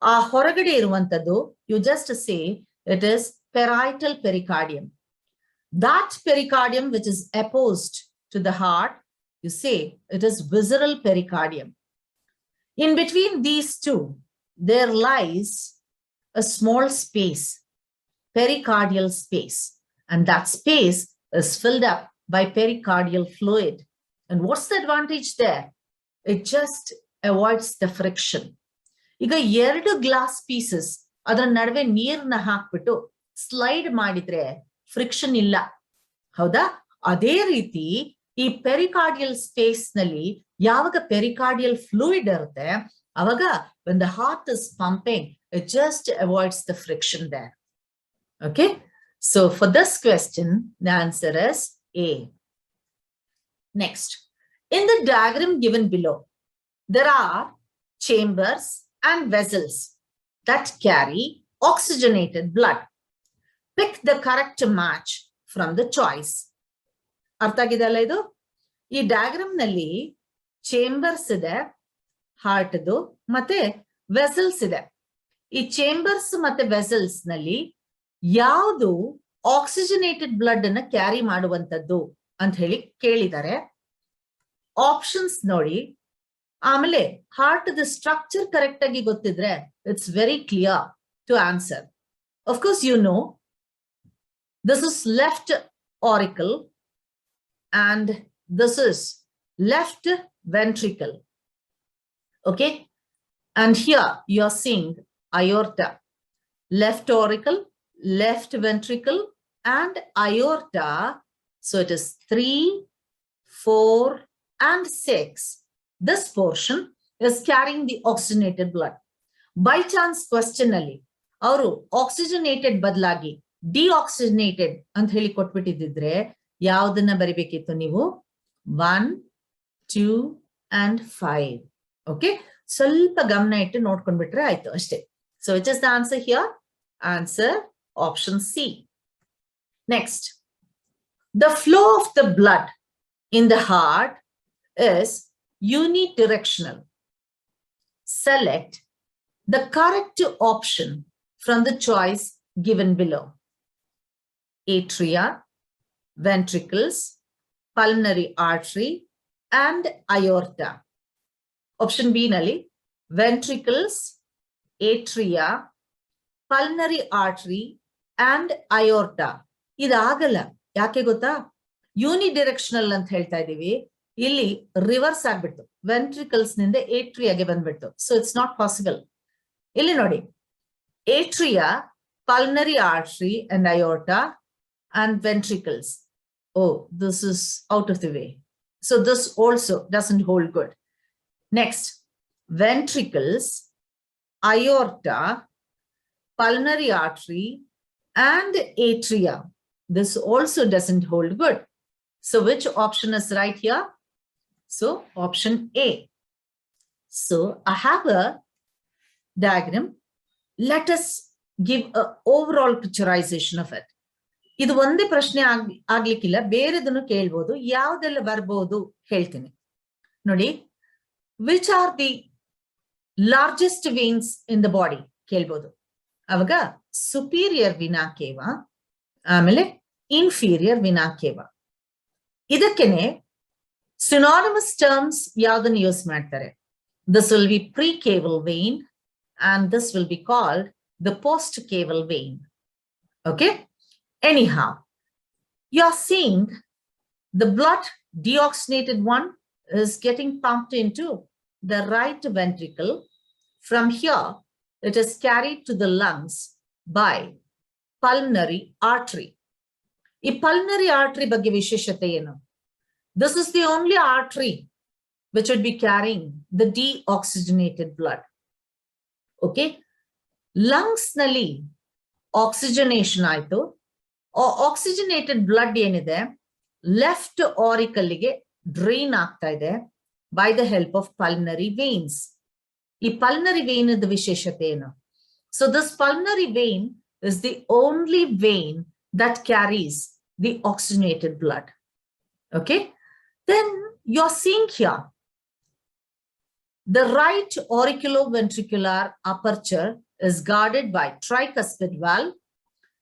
ಆ ಹೊರಗಡೆ ಇರುವಂತದ್ದು you just say it is parietal pericardium. That pericardium which is opposed to the heart, you say it is visceral pericardium. In between these two, there lies a small space, pericardial space, and that space is filled up by pericardial fluid. And what's the advantage there? It just avoids the friction. ಈಗ 2 glass pieces ಅದರ ನಡುವೆ ನೀರ್ನ ಹಾಕ್ಬಿಟ್ಟು slide ಮಾಡಿದ್ರೆ friction ಇಲ್ಲ, ಹೌದಾ? ಅದೇ ರೀತಿ ಈ ಪೆರಿಕಾರ್ಡಿಯಲ್ ಸ್ಪೇಸ್ ನಲ್ಲಿ ಯಾವಾಗ ಪೆರಿಕಾರ್ಡಿಯಲ್ ಫ್ಲೂಯಿಡ್ ಇರುತ್ತೆ ಅವಾಗ when the heart is pumping, it just avoids the friction there. Okay, so for this question the answer is A. Next, in the diagram given below, there are chambers and vessels that carry oxygenated blood. Pick the correct match from the choice. ಅರ್ಥ ಆಗಿದೆಯಲ್ಲ ಇದು? ಈ diagram ನಲ್ಲಿ chambers ಇದೆ, ಹಾರ್ಟ್ದು, ಮತ್ತೆ vessels ಇದೆ. ಈ chambers ಮತ್ತೆ ವೆಸಲ್ಸ್ ನಲ್ಲಿ ಯಾವುದು ಆಕ್ಸಿಜನೇಟೆಡ್ ಬ್ಲಡ್ ಅನ್ನ ಕ್ಯಾರಿ ಮಾಡುವಂತದ್ದು ಅಂತ ಹೇಳಿ ಕೇಳಿದ್ದಾರೆ. ಆಪ್ಷನ್ಸ್ ನೋಡಿ, ಆಮೇಲೆ ಹಾರ್ಟ್ ದ ಸ್ಟ್ರಕ್ಚರ್ ಕರೆಕ್ಟ್ ಆಗಿ ಗೊತ್ತಿದ್ರೆ it's very clear to answer. Of course you know this is left auricle and this is left ventricle. Okay, and here you are seeing aorta, left auricle, left ventricle and aorta. So it is 3, 4 and 6. This portion is carrying the oxygenated blood. By chance question ಅಲ್ಲಿ ಅವರು oxygenated ಬದಲಾಗಿ deoxygenated ಅಂತ ಹೇಳಿ ಕೊಟ್ಬಿಟ್ಟಿದ್ರೆ ಯಾವ್ದನ್ನ ಬರಿಬೇಕಿತ್ತು ನೀವು? 1, 2 and 5. Okay, ಸ್ವಲ್ಪ ಗಮನ ಇಟ್ಟು ನೋಡ್ಕೊಂಡ್ಬಿಟ್ರೆ ಆಯ್ತು ಅಷ್ಟೇ. So which is the answer here? Answer option C. Next, the flow of the blood in the heart is unidirectional. Select the correct option from the choice given below? Atria, ventricles, pulmonary artery, and aorta. Option B nalli ventricles, atria, pulmonary artery, and aorta. ಇದಾಗಲ್ಲ. ಯಾಕೆ ಗೊತ್ತಾ? ಯೂನಿಡೈರೆಕ್ಷನಲ್ ಅಂತ ಹೇಳ್ತಾ ಇದೀವಿ, ಇಲ್ಲಿ reverse ಆಗ್ಬಿಟ್ಟು ventricles ನಿಂದ ಏಟ್ರಿಯಾಗೆ ಬಂದ್ಬಿಟ್ಟು. So it's not possible. ಇಲ್ಲಿ ನೋಡಿ, atria, pulmonary artery and aorta and ventricles. Oh, this is out of the way. So this also doesn't hold good. Next, ventricles, aorta, pulmonary artery, and atria. This also doesn't hold good. So which option is right here? So option A. So I have a diagram. Let us give an overall picturization of it. ಇದು ಒಂದೇ ಪ್ರಶ್ನೆ ಆಗ್ಲಿಕ್ಕಿಲ್ಲ, ಬೇರೆದನ್ನು ಕೇಳ್ಬೋದು. ಯಾವ್ದೆಲ್ಲ ಬರ್ಬೋದು ಹೇಳ್ತೀನಿ ನೋಡಿ. Which are the largest veins in the body ಕೇಳ್ಬೋದು. ಅವಾಗ superior vena cava, ಆಮೇಲೆ ಇನ್ಫೀರಿಯರ್ ವಿನಾ ಕೇವ. ಇದಕ್ಕೇನೆ ಸಿನಾನಿಮಸ್ ಟರ್ಮ್ಸ್ ಯಾವ್ದನ್ನು ಯೂಸ್ ಮಾಡ್ತಾರೆ? This will be precaval vein and this will be called the postcaval vein. Okay. Anyhow, you're seeing the blood, deoxygenated one, is getting pumped into the right ventricle. From here, it is carried to the lungs by pulmonary artery. ಈ pulmonary artery ಬಗ್ಗೆ ವಿಶೇಷತೆ ಏನು? This is the only artery which would be carrying the deoxygenated blood. Okay? Lungs ನಲ್ಲಿ oxygenation ಆಯ್ತು. Oxygenated blood ಏನಿದೆ left ಆರಿಕಲ್ಗೆ drain ಆಗ್ತಾ ಇದೆ by the help of pulmonary veins. ಈ ಪಲ್ಮನರಿ ವೇನ್ ವಿಶೇಷತೆ ಏನು? So this pulmonary vein is the only vein that carries the oxygenated blood. Okay. Then you are seeing here the right auriculoventricular aperture is guarded by tricuspid valve.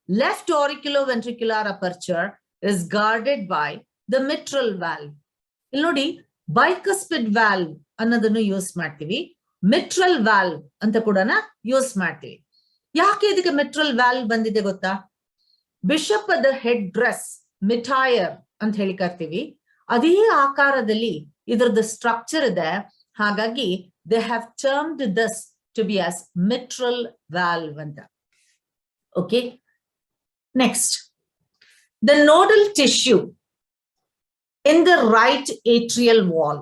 Left auriculoventricular aperture is guarded by the mitral valve. ಇಲ್ಲಿ ನೋಡಿ, bicuspid valve ಅನ್ನೋದನ್ನು use ಮಾಡ್ತೀವಿ, mitral valve ಅಂತ ಕೂಡ use ಮಾಡ್ತೀವಿ. ಯಾಕೆ ಇದಕ್ಕೆ mitral valve ಬಂದಿದೆ ಗೊತ್ತಾ? Bishop the head dress mitre ಅಂತ ಹೇಳಿ ಕರ್ತೀವಿ, ಅದೇ ಆಕಾರದಲ್ಲಿ ಇದರದ ಸ್ಟ್ರಕ್ಚರ್ ಇದೆ. ಹಾಗಾಗಿ they have termed this to be as mitral valve ಅಂತ. Okay. Next, the nodal tissue in the right atrial wall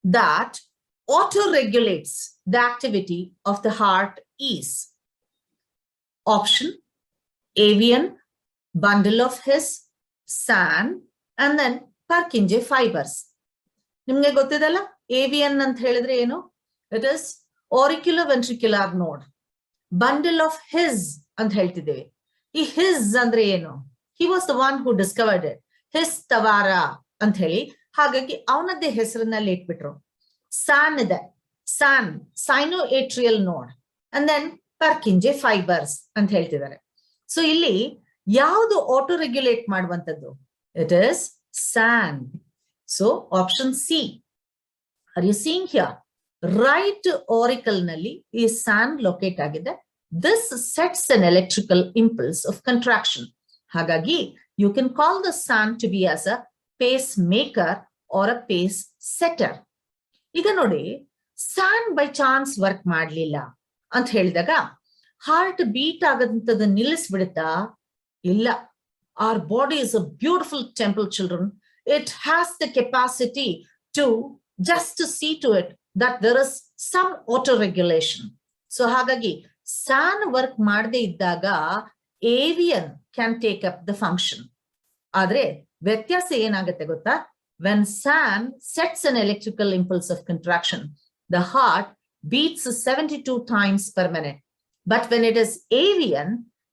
that auto-regulates the activity of the heart is option avian, bundle of His, SAN, and then Purkinje fibers. ನಿಮಗೆ ಗೊತ್ತಿದಲ್ಲ avian ಅಂತ ಹೇಳಿದ್ರೆ ಏನು? It is auriculoventricular node. Bundle of His ಅಂತ ಹೇಳ್ತಿದ್ದೇವೆ. ಈ His ಅಂದ್ರೆ ಏನು? He was the one who discovered it, His Tawara ಅಂತ ಹೇಳಿ. ಹಾಗಾಗಿ ಅವನದ್ದೇ ಹೆಸರಿನಲ್ಲಿ ಇಟ್ಬಿಟ್ರು. ಸ್ಯಾನ್ ಇದೆ, SAN sino atrial node, and then Purkinje fibres ಅಂತ ಹೇಳ್ತಿದ್ದಾರೆ. ಸೊ ಇಲ್ಲಿ ಯಾವುದು ಆಟೋ ರೆಗ್ಯುಲೇಟ್ ಮಾಡುವಂತದ್ದು? It is SAN. So option C. Are you seeing here? Right auricle ನಲ್ಲಿ ಈ ಸ್ಯಾನ್ ಲೊಕೇಟ್ ಆಗಿದೆ. This sets an electrical impulse of contraction. Hagagi, you can call the SAN to be as a pacemaker or a pace setter. Iga nodi, SAN by chance work madlilla ant helidaga heart beat agantadu nilisbidutta? Illa. Our body is a beautiful temple, children. It has the capacity to just to see to it that there is some auto regulation. So hagagi SAN work ಮಾಡದೇ ಇದ್ದಾಗ avian can take up the function. ಆದ್ರೆ ವ್ಯತ್ಯಾಸ ಏನಾಗುತ್ತೆ ಗೊತ್ತಾ? When SAN sets an electrical impulse of contraction, the heart beats 72 times per minute. But when it is avian,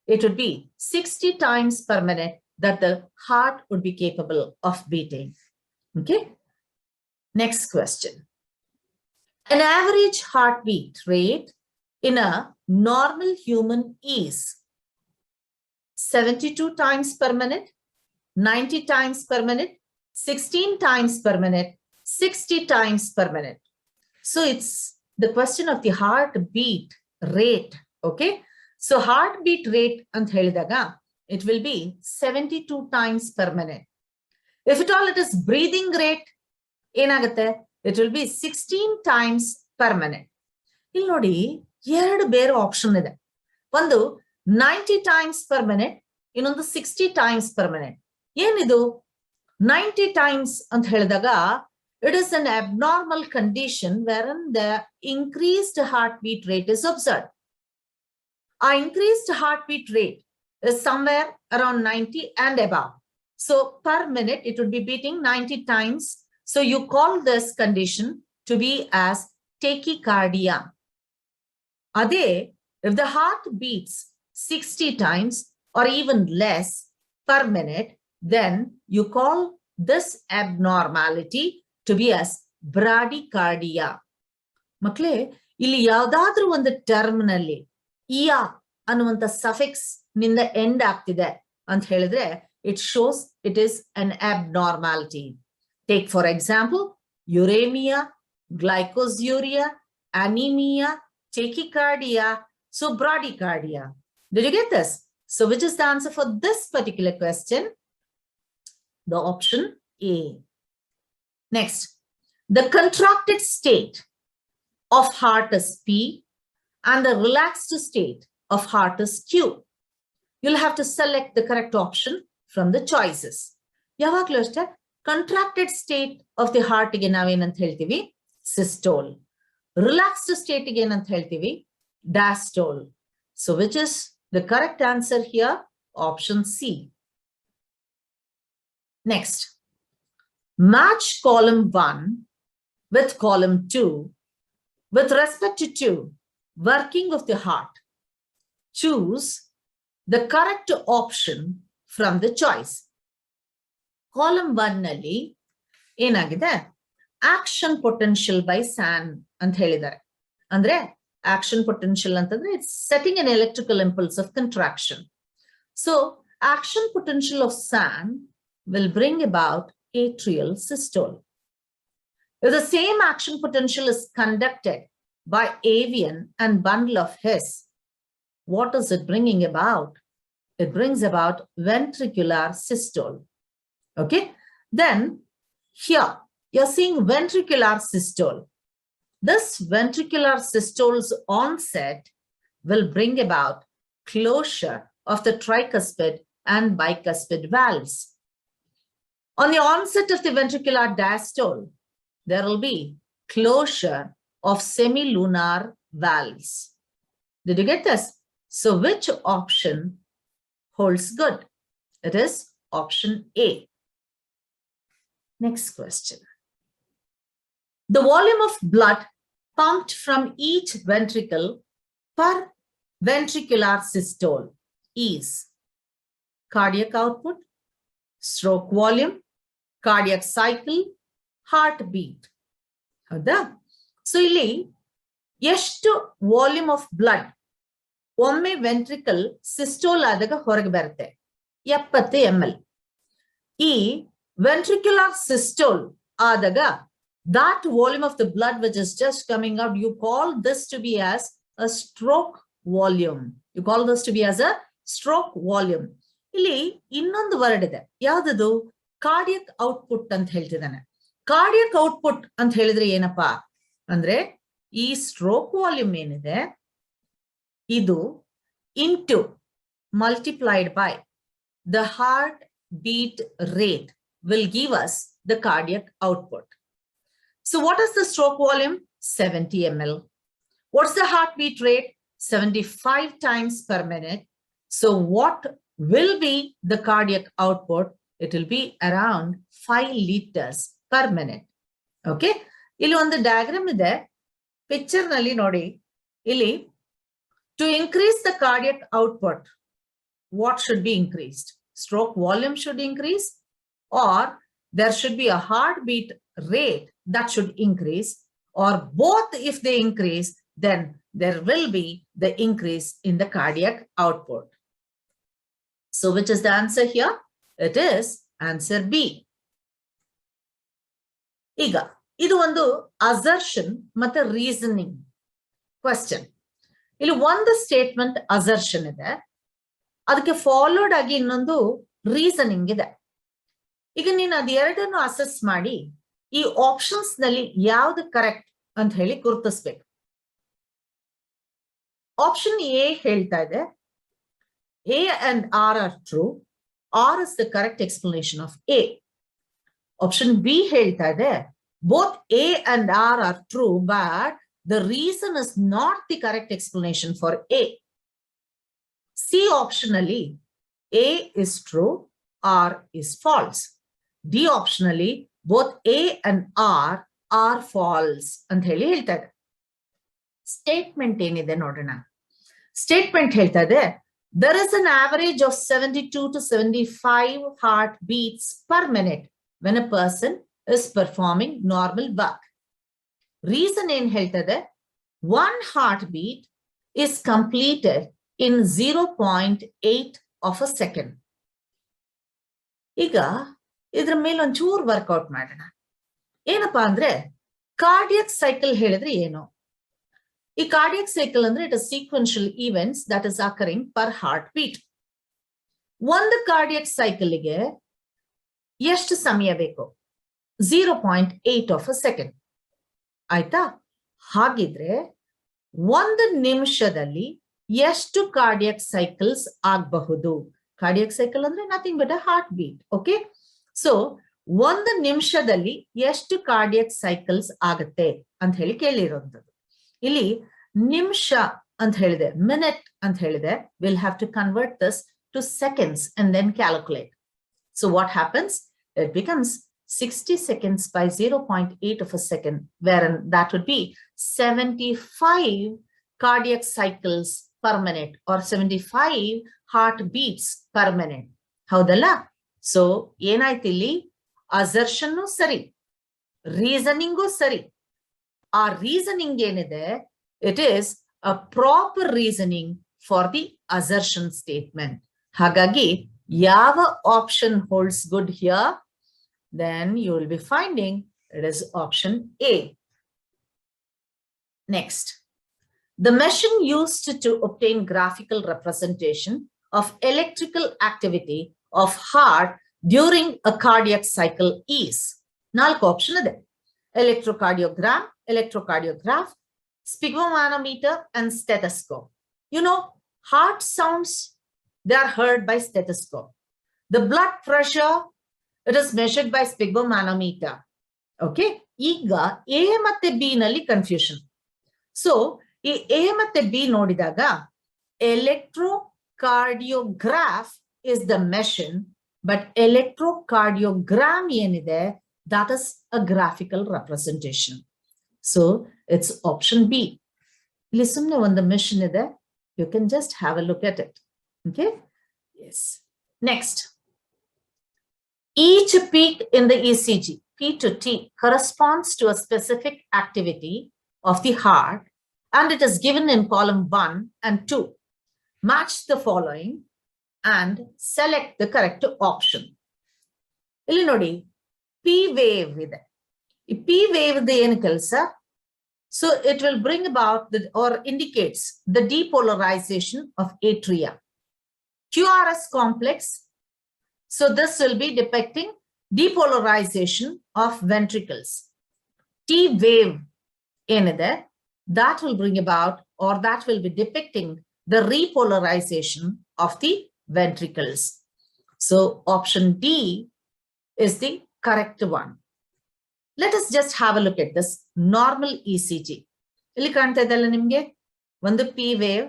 it would be 60 times per minute that the heart would be capable of beating. Okay. Next question. An average heartbeat rate in a normal human is 72 times per minute, 90 times per minute, 16 times per minute, 60 times per minute. So it's the question of the heartbeat rate. Okay. So heartbeat rate ant helidaga, it will be 72 times per minute. If at all it is breathing rate, it will be 16 times per minute. ಇಲ್ಲಿ ನೋಡಿ ಎರಡು ಬೇರೆ option ಇದೆ. ಒಂದು 90 times per minute, ಇನ್ನೊಂದು 60 times per minute. ಏನಿದು 90 times ಅಂತ ಹೇಳಿದಾಗ it is an abnormal condition wherein the increased heartbeat rate is observed. Our increased heartbeat rate is somewhere around 90 and above. So per minute, it would be beating 90 times. So you call this condition to be as tachycardia. Ade, if the heart beats 60 times or even less per minute, then you call this abnormality to be as bradycardia. Makle, ಇಲ್ಲಿ ಯಾವುದಾದ್ರೂ ಒಂದು ಟರ್ಮ್ನಲ್ಲಿ ಇಯಾ ಅನ್ನುವಂತ suffix ನಿಂದ end ಆಗ್ತಿದೆ ಅಂತ ಹೇಳಿದ್ರೆ it shows it is an abnormality. Take for example, uremia, glycosuria, anemia, tachycardia, so bradycardia. Did you get this? So which is the answer for this particular question? The option A. Next, the contracted state of heart is P and the relaxed state of heart is Q. You'll have to select the correct option from the choices. ಯಾವಾಗಲೂ ಅಷ್ಟೇ contracted state of the heart ಗೆ ನಾವೇನಂತ ಹೇಳ್ತೀವಿ systole. Relaxed state ಗೆ ಏನಂತ ಹೇಳ್ತೀವಿ diastole. So which is the correct answer here? Option C. Next, match column 1 with column 2 with respect to working of the heart. Choose the correct option from the choice. Column 1 nalli enagide action potential by SAN ant helidare. Andre action potential antandre it's setting an electrical impulse of contraction. So action potential of SAN will bring about atrial systole. If the same action potential is conducted by avian and bundle of His, what is it bringing about? It brings about ventricular systole. Okay. Then here you're seeing ventricular systole. This ventricular systole's onset will bring about closure of the tricuspid and bicuspid valves. On the onset of the ventricular diastole, there will be closure of semilunar valves. Did you get this? So which option holds good? It is option A. Next question. The volume of blood pumped from each ventricle per ventricular systole is cardiac output, stroke volume, cardiac cycle, heartbeat. ಹೌದಾ? So ಇಲ್ಲಿ ಎಷ್ಟು volume of blood ಒಮ್ಮೆ ventricle systole ಆದಾಗ ಹೊರಗೆ ಬರುತ್ತೆ 70 ml. ಈ ventricular systole ಆದಾಗ that volume of the blood which is just coming out, you call this to be as a stroke volume. You call this to be as a stroke volume. ಇಲ್ಲಿ ಇನ್ನೊಂದು word ಇದೆ, ಯಾವ್ದದು? Cardiac output ಅಂತ ಹೇಳ್ತಿದ್ದಾನೆ. Cardiac output ಅಂತ ಹೇಳಿದ್ರೆ ಏನಪ್ಪಾ ಅಂದ್ರೆ ಈ ಸ್ಟ್ರೋಕ್ ವಾಲ್ಯೂಮ್ ಏನಿದೆ ಇದು into multiplied by the heart beat rate will give us the cardiac output. So what is the stroke volume? 70 ml. What's the heartbeat rate? 75 times per minute. So what will be the cardiac output? It will be around 5 liters per minute. Okay. ಇಲ್ಲಿ ಒಂದು diagram ಇದೆ, picture ನಲ್ಲಿ ನೋಡಿ. ಇಲ್ಲಿ to increase the cardiac output, what should be increased? Stroke volume should increase, or there should be a heartbeat rate that should increase, or both. If they increase, then there will be the increase in the cardiac output. So which is the answer here? It is answer B. ಈಗ ಇದು ಒಂದು assertion ಮತ್ತೆ reasoning question. ಇಲ್ಲಿ ಒಂದು statement assertion ಇದೆ, ಅದಕ್ಕೆ followed ಆಗಿ ಇನ್ನೊಂದು ರೀಸನಿಂಗ್ ಇದೆ. ಈಗ ನೀನು ಅದೆರಡನ್ನು ಅಸೆಸ್ ಮಾಡಿ ಈ ಆಪ್ಷನ್ಸ್ ನಲ್ಲಿ ಯಾವ್ದು ಕರೆಕ್ಟ್ ಅಂತ ಹೇಳಿ ಗುರುತಿಸ್ಬೇಕು. ಆಪ್ಷನ್ ಎ ಹೇಳ್ತಾ ಇದೆ A and R are true. R is the correct explanation of A. Option B ಹೇಳ್ತಾ ಇದೆ both A and R are true, but the reason is not the correct explanation for A. C optionally A is true, R is false. D optionally both A and R are false ಅಂತ ಹೇಳಿ ಹೇಳ್ತಾ ಇದೆ. Statement ಏನಿದೆ ನೋಡೋಣ. Statement ಹೇಳ್ತಾ ಇದೆ there is an average of 72 to 75 heartbeats per minute when a person is performing normal work. Reason ಏನ್ ಹೇಳ್ತದೆ, one heartbeat is completed in 0.8 of a second. ಈಗ ಇದ್ರ ಮೇಲೆ ಒಂಚೂರು ವರ್ಕೌಟ್ ಮಾಡೋಣ. ಏನಪ್ಪಾ ಅಂದ್ರೆ ಕಾರ್ಡಿಯಕ್ ಸೈಕಲ್ ಹೇಳಿದ್ರೆ ಏನು? ಈ ಕಾರ್ಡಿಯಕ್ ಸೈಕಲ್ ಅಂದ್ರೆ it is sequential events that is occurring per heart beat. ಒಂದು ಕಾರ್ಡಿಯಕ್ ಸೈಕಲ್ಗೆ ಎಷ್ಟು ಸಮಯ ಬೇಕು? 0.8 of a second. ಆಯ್ತಾ? ಹಾಗಿದ್ರೆ ಒಂದು ನಿಮಿಷದಲ್ಲಿ ಎಷ್ಟು ಕಾರ್ಡಿಯಕ್ ಸೈಕಲ್ಸ್ ಆಗಬಹುದು? ಕಾರ್ಡಿಯಕ್ ಸೈಕಲ್ ಅಂದ್ರೆ nothing but a heart beat. Okay, so ಒಂದು ನಿಮಿಷದಲ್ಲಿ ಎಷ್ಟು ಕಾರ್ಡಿಯಕ್ ಸೈಕಲ್ಸ್ ಆಗತ್ತೆ ಅಂತ ಹೇಳಿ ಕೇಳಿರೋದು. ಇಲ್ಲಿ ನಿಮಿಷ ಅಂತ ಹೇಳಿದೆ, ಮಿನಿಟ್ ಅಂತ ಹೇಳಿದೆ, will have to convert this to seconds and then calculate. So what happens? It becomes 60 seconds by 0.8 of a second, wherein that would be 75 cardiac cycles per minute or 75 heartbeats per minute. ಹೌದಲ್ಲ? So ಏನಾಯ್ತು ಇಲ್ಲಿ? ಅಸರ್ಷನ್ನು ಸರಿ, reasoning ಸರಿ. ಆ reasoning ಏನಿದೆ, it is a proper reasoning for the assertion statement. ಹಾಗಾಗಿ ಯಾವ option holds good here? Then you will be finding it is option A. Next, the machine used to obtain graphical representation of electrical activity of heart during a cardiac cycle is. ನಾಲ್ಕು option ಇದೆ: electrocardiogram, electrocardiograph, sphygmomanometer, and stethoscope. You know, heart sounds, they are heard by stethoscope. The blood pressure, it is measured by sphygmomanometer. Okay, ಈಗ A ಮತ್ತೆ B ನಲ್ಲಿ confusion. So ಈ A ಮತ್ತೆ B ನೋಡಿದಾಗ ಎಲೆಕ್ಟ್ರೋಕಾರ್ಡಿಯೋಗ್ರಾಫ್ is the machine, but electrocardiogram ಏನಿದೆ, that is a graphical representation. So it's option B. ಇಲ್ಲಿ ಸುಮ್ಮನೆ ಒಂದು ಮೆಷಿನ್ ಇದೆ, you can just have a look at it. Okay, yes. Next, each peak in the ECG, P to T, corresponds to a specific activity of the heart, and it is given in column 1 and 2. Match the following and select the correct option. ಇಲ್ಲಿ ನೋಡಿ, P wave ಇದೆ. ಈ P wave the ಏನು ಕೆಲಸ? So it will bring about the, or indicates the depolarization of atria. QRS complex, so this will be depicting depolarization of ventricles. T wave ಏನಿದೆ, that will bring about, or that will be depicting the repolarization of the ventricles. So option D is the correct one. Let us just have a look at this normal ECG. ಇಲ್ಲಿ ಕಾಣ್ತಾ ಇದೆಲ್ಲ ನಿಮ್ಗೆ ಒಂದು P wave,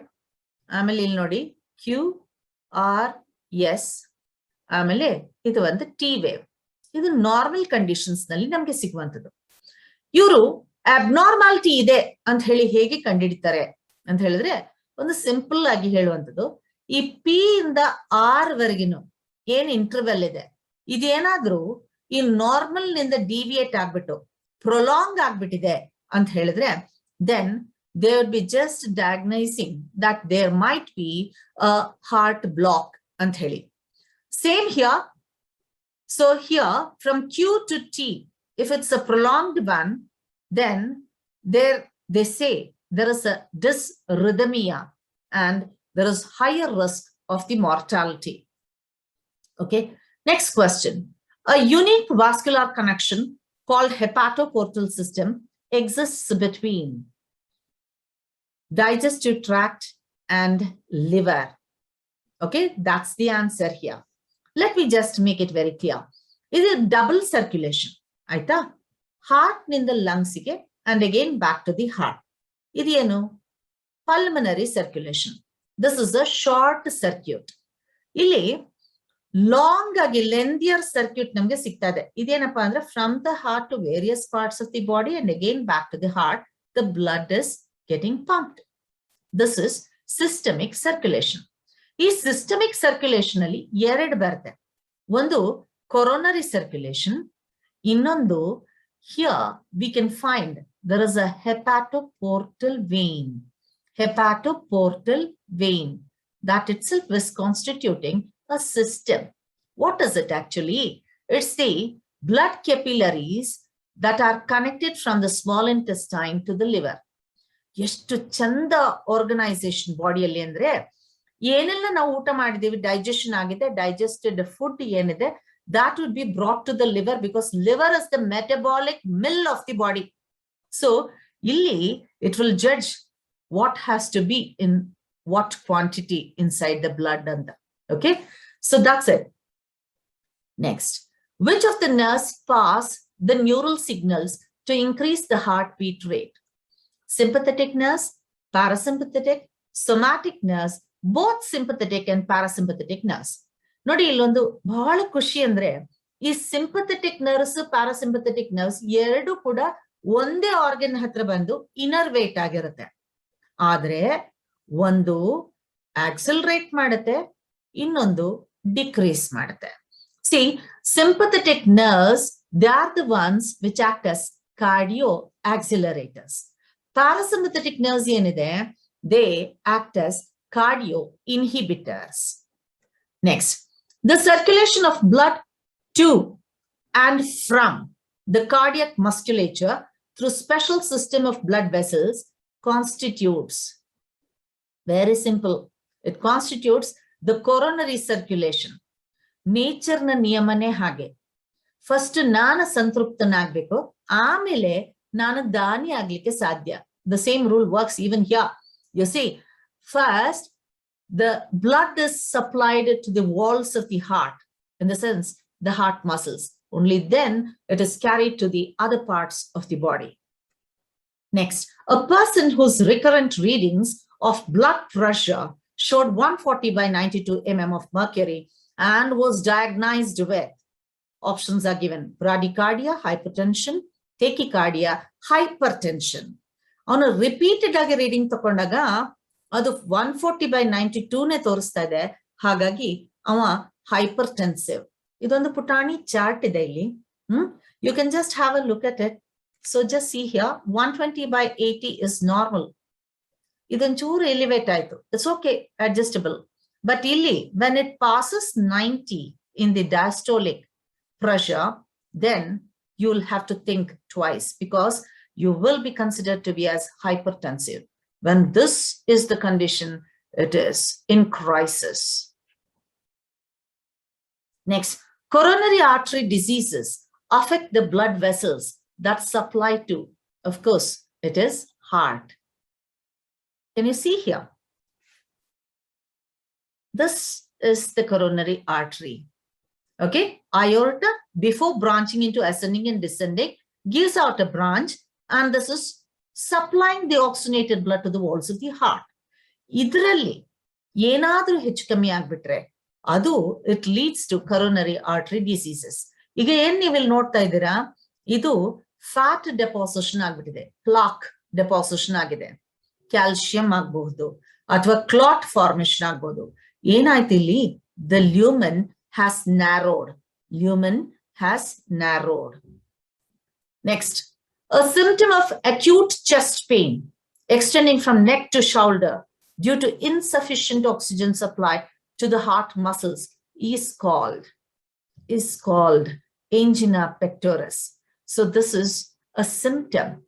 ಆಮೇಲೆ ಇಲ್ಲಿ ನೋಡಿ QRS, ಆಮೇಲೆ ಇದು ಒಂದು T wave. ಇದು ನಾರ್ಮಲ್ ಕಂಡೀಷನ್ಸ್ ನಲ್ಲಿ ನಮ್ಗೆ ಸಿಗುವಂಥದ್ದು. ಇವರು ಅಬ್ನಾರ್ಮಾಲಿಟಿ ಇದೆ ಅಂತ ಹೇಳಿ ಹೇಗೆ ಕಂಡುಹಿಡಿತಾರೆ ಅಂತ ಹೇಳಿದ್ರೆ, ಒಂದು ಸಿಂಪಲ್ ಆಗಿ ಹೇಳುವಂಥದ್ದು, ಈ P ಇಂದ R ವರೆಗಿನ ಏನ್ ಇಂಟರ್ವೆಲ್ ಇದೆ, ಇದೇನಾದ್ರೂ ಈ ನಾರ್ಮಲ್ ನಿಂದ ಡಿವಿಯೇಟ್ ಆಗ್ಬಿಟ್ಟು ಪ್ರೊಲಾಂಗ್ ಆಗ್ಬಿಟ್ಟಿದೆ ಅಂತ ಹೇಳಿದ್ರೆ, then they would be just diagnosing that there might be a heart block ಅಂತ ಹೇಳಿ. Same here. So here from Q to T, if it's a prolonged one, then they say there is a dysrhythmia and there is higher risk of the mortality. Okay, next question. A unique vascular connection called hepatoportal system exists between digestive tract and liver. Okay, that's the answer here. Let me just make it very clear. It is double circulation. Aita? Heart in the lungs and again back to the heart. Idiano pulmonary circulation. This is a short circuit. Ili long lengthier circuit namge siktade. Idenappa andre from the heart to various parts of the body and again back to the heart, the blood is getting pumped. This is systemic circulation. ಈ systemic circulation ಅಲ್ಲಿ ಎರಡು ಬರುತ್ತೆ. ಒಂದು coronary circulation, ಇನ್ನೊಂದು here we can find there is a hepatoportal vein. Hepatoportal vein that itself is constituting a system. What is it actually? It's the blood capillaries that are connected from the small intestine to the liver. ಎಷ್ಟು ಚಂದ organisation ಬಾಡಿಯಲ್ಲಿ ಅಂದ್ರೆ ಏನೆಲ್ಲ ನಾವು ಊಟ ಮಾಡಿದೀವಿ, digestion ಆಗಿದೆ, digested food ಏನಿದೆ that would be brought to the liver because liver is the metabolic mill of the body. So illi it will judge what has to be in what quantity inside the blood and the, okay, so that's it. Next, which of the nerves pass the neural signals to increase the heartbeat rate? Sympathetic nerves, parasympathetic, somatic nerves, both sympathetic and parasympathetic nerves. ನೋಡಿ ಇಲ್ಲೊಂದು ಬಹಳ ಖುಷಿ ಅಂದ್ರೆ ಈ sympathetic nerves parasympathetic nerves ಎರಡು ಕೂಡ ಒಂದೇ organ ಹತ್ರ ಬಂದು ಇನರ್ವೇಟ್ ಆಗಿರುತ್ತೆ. ಆದ್ರೆ ಒಂದು ಆಕ್ಸಲರೇಟ್ ಮಾಡುತ್ತೆ, ಇನ್ನೊಂದು ಡಿಕ್ರೀಸ್ ಮಾಡುತ್ತೆ. See sympathetic nerves they are the ones which act as cardio accelerators. Parasympathetic nerves ಏನಿದೆ they act as cardio inhibitors. Next, the circulation of blood to and from the cardiac musculature through special system of blood vessels constitutes, very simple, it constitutes the coronary circulation. Nature na niyamane hage. First nana santruptanagbeku, aamele nana dani aglike sadhya. The same rule works even here. You see, first, the blood is supplied to the walls of the heart, in the sense, the heart muscles. Only then it is carried to the other parts of the body. Next, a person whose recurrent readings of blood pressure showed 140/92 mm of mercury and was diagnosed with, options are given, bradycardia, hypertension, tachycardia, hypertension. On a repeated reading takondaga, ಅದು 140/92 ನೇ ತೋರಿಸ್ತಾ ಇದೆ, ಹಾಗಾಗಿ ಅವ hypertensive. ಇದೊಂದು ಪುಟಾಣಿ chart ಇದೆ ಇಲ್ಲಿ. You can just have a look at it. So just see here 120/80 is normal. ಇದೊಂಚೂರು ಎಲಿವೇಟ್ ಆಯ್ತು, ಇಟ್ಸ್ ಓಕೆ, ಅಡ್ಜಸ್ಟಬಲ್. ಬಟ್ ಇಲ್ಲಿ when it passes 90 in the diastolic pressure, then you will have to think twice because you will be considered to be as hypertensive. When this is the condition, it is in crisis. Next, coronary artery diseases affect the blood vessels that supply to, of course, it is heart. Can you see here? This is the coronary artery. Okay, aorta, before branching into ascending and descending, gives out a branch, and this is supplying the oxygenated blood to the walls of the heart. Idralli yenadru ಹೆಚ್ಚು ಕಮ್ಮಿ ಆಗ್ಬಿಟ್ರೆ ಅದು it leads to coronary artery diseases. ಈಗ ಏನ್ ನೀವು ಇಲ್ಲಿ ನೋಡ್ತಾ ಇದ್ದೀರಾ, ಇದು ಫ್ಯಾಟ್ ಡೆಪಾಸಿಷನ್ ಆಗ್ಬಿಟ್ಟಿದೆ, ಪ್ಲಾಕ್ ಡೆಪಾಸಿಷನ್ ಆಗಿದೆ, ಕ್ಯಾಲ್ಸಿಯಂ ಆಗಬಹುದು ಅಥವಾ ಕ್ಲಾಟ್ ಫಾರ್ಮೇಶನ್ ಆಗಬಹುದು. ಏನಾಯ್ತು ಇಲ್ಲಿ, the lumen has narrowed. Lumen has narrowed. Next, a symptom of acute chest pain extending from neck to shoulder due to insufficient oxygen supply to the heart muscles is called angina pectoris. So this is a symptom.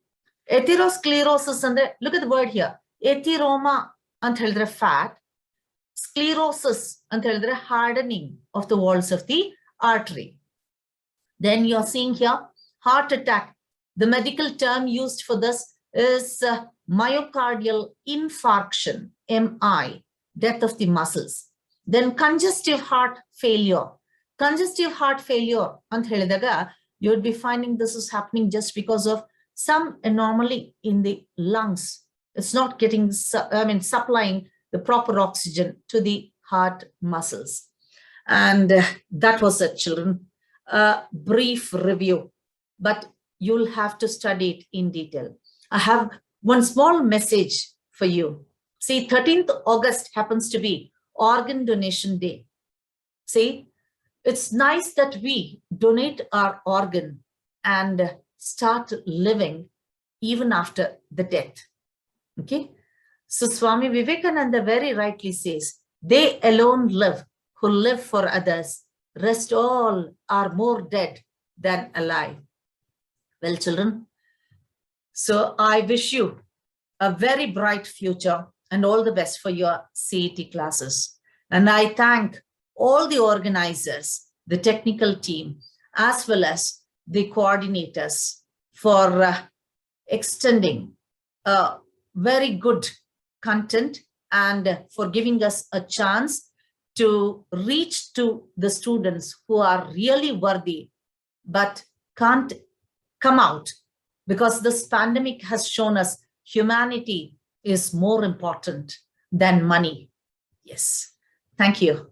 Atherosclerosis, and look at the word here. Atheroma and fat, sclerosis and hardening of the walls of the artery. Then you're seeing here heart attack. The medical term used for this is myocardial infarction, MI, death of the muscles. Then congestive heart failure. Congestive heart failure, ant helidaga, you would be finding this is happening just because of some anomaly in the lungs. It's not getting, supplying the proper oxygen to the heart muscles. And that was it, children. A brief review, but you'll have to study it in detail. I have one small message for you. See, 13th August happens to be Organ Donation Day. See, it's nice that we donate our organ and start living even after the death. Okay. So Swami Vivekananda very rightly says, they alone live who live for others. Rest all are more dead than alive. Well, children, so I wish you a very bright future and all the best for your CET classes. And I thank all the organizers, the technical team, as well as the coordinators for extending very good content and for giving us a chance to reach to the students who are really worthy but can't come out, because this pandemic has shown us humanity is more important than money. Yes. Thank you.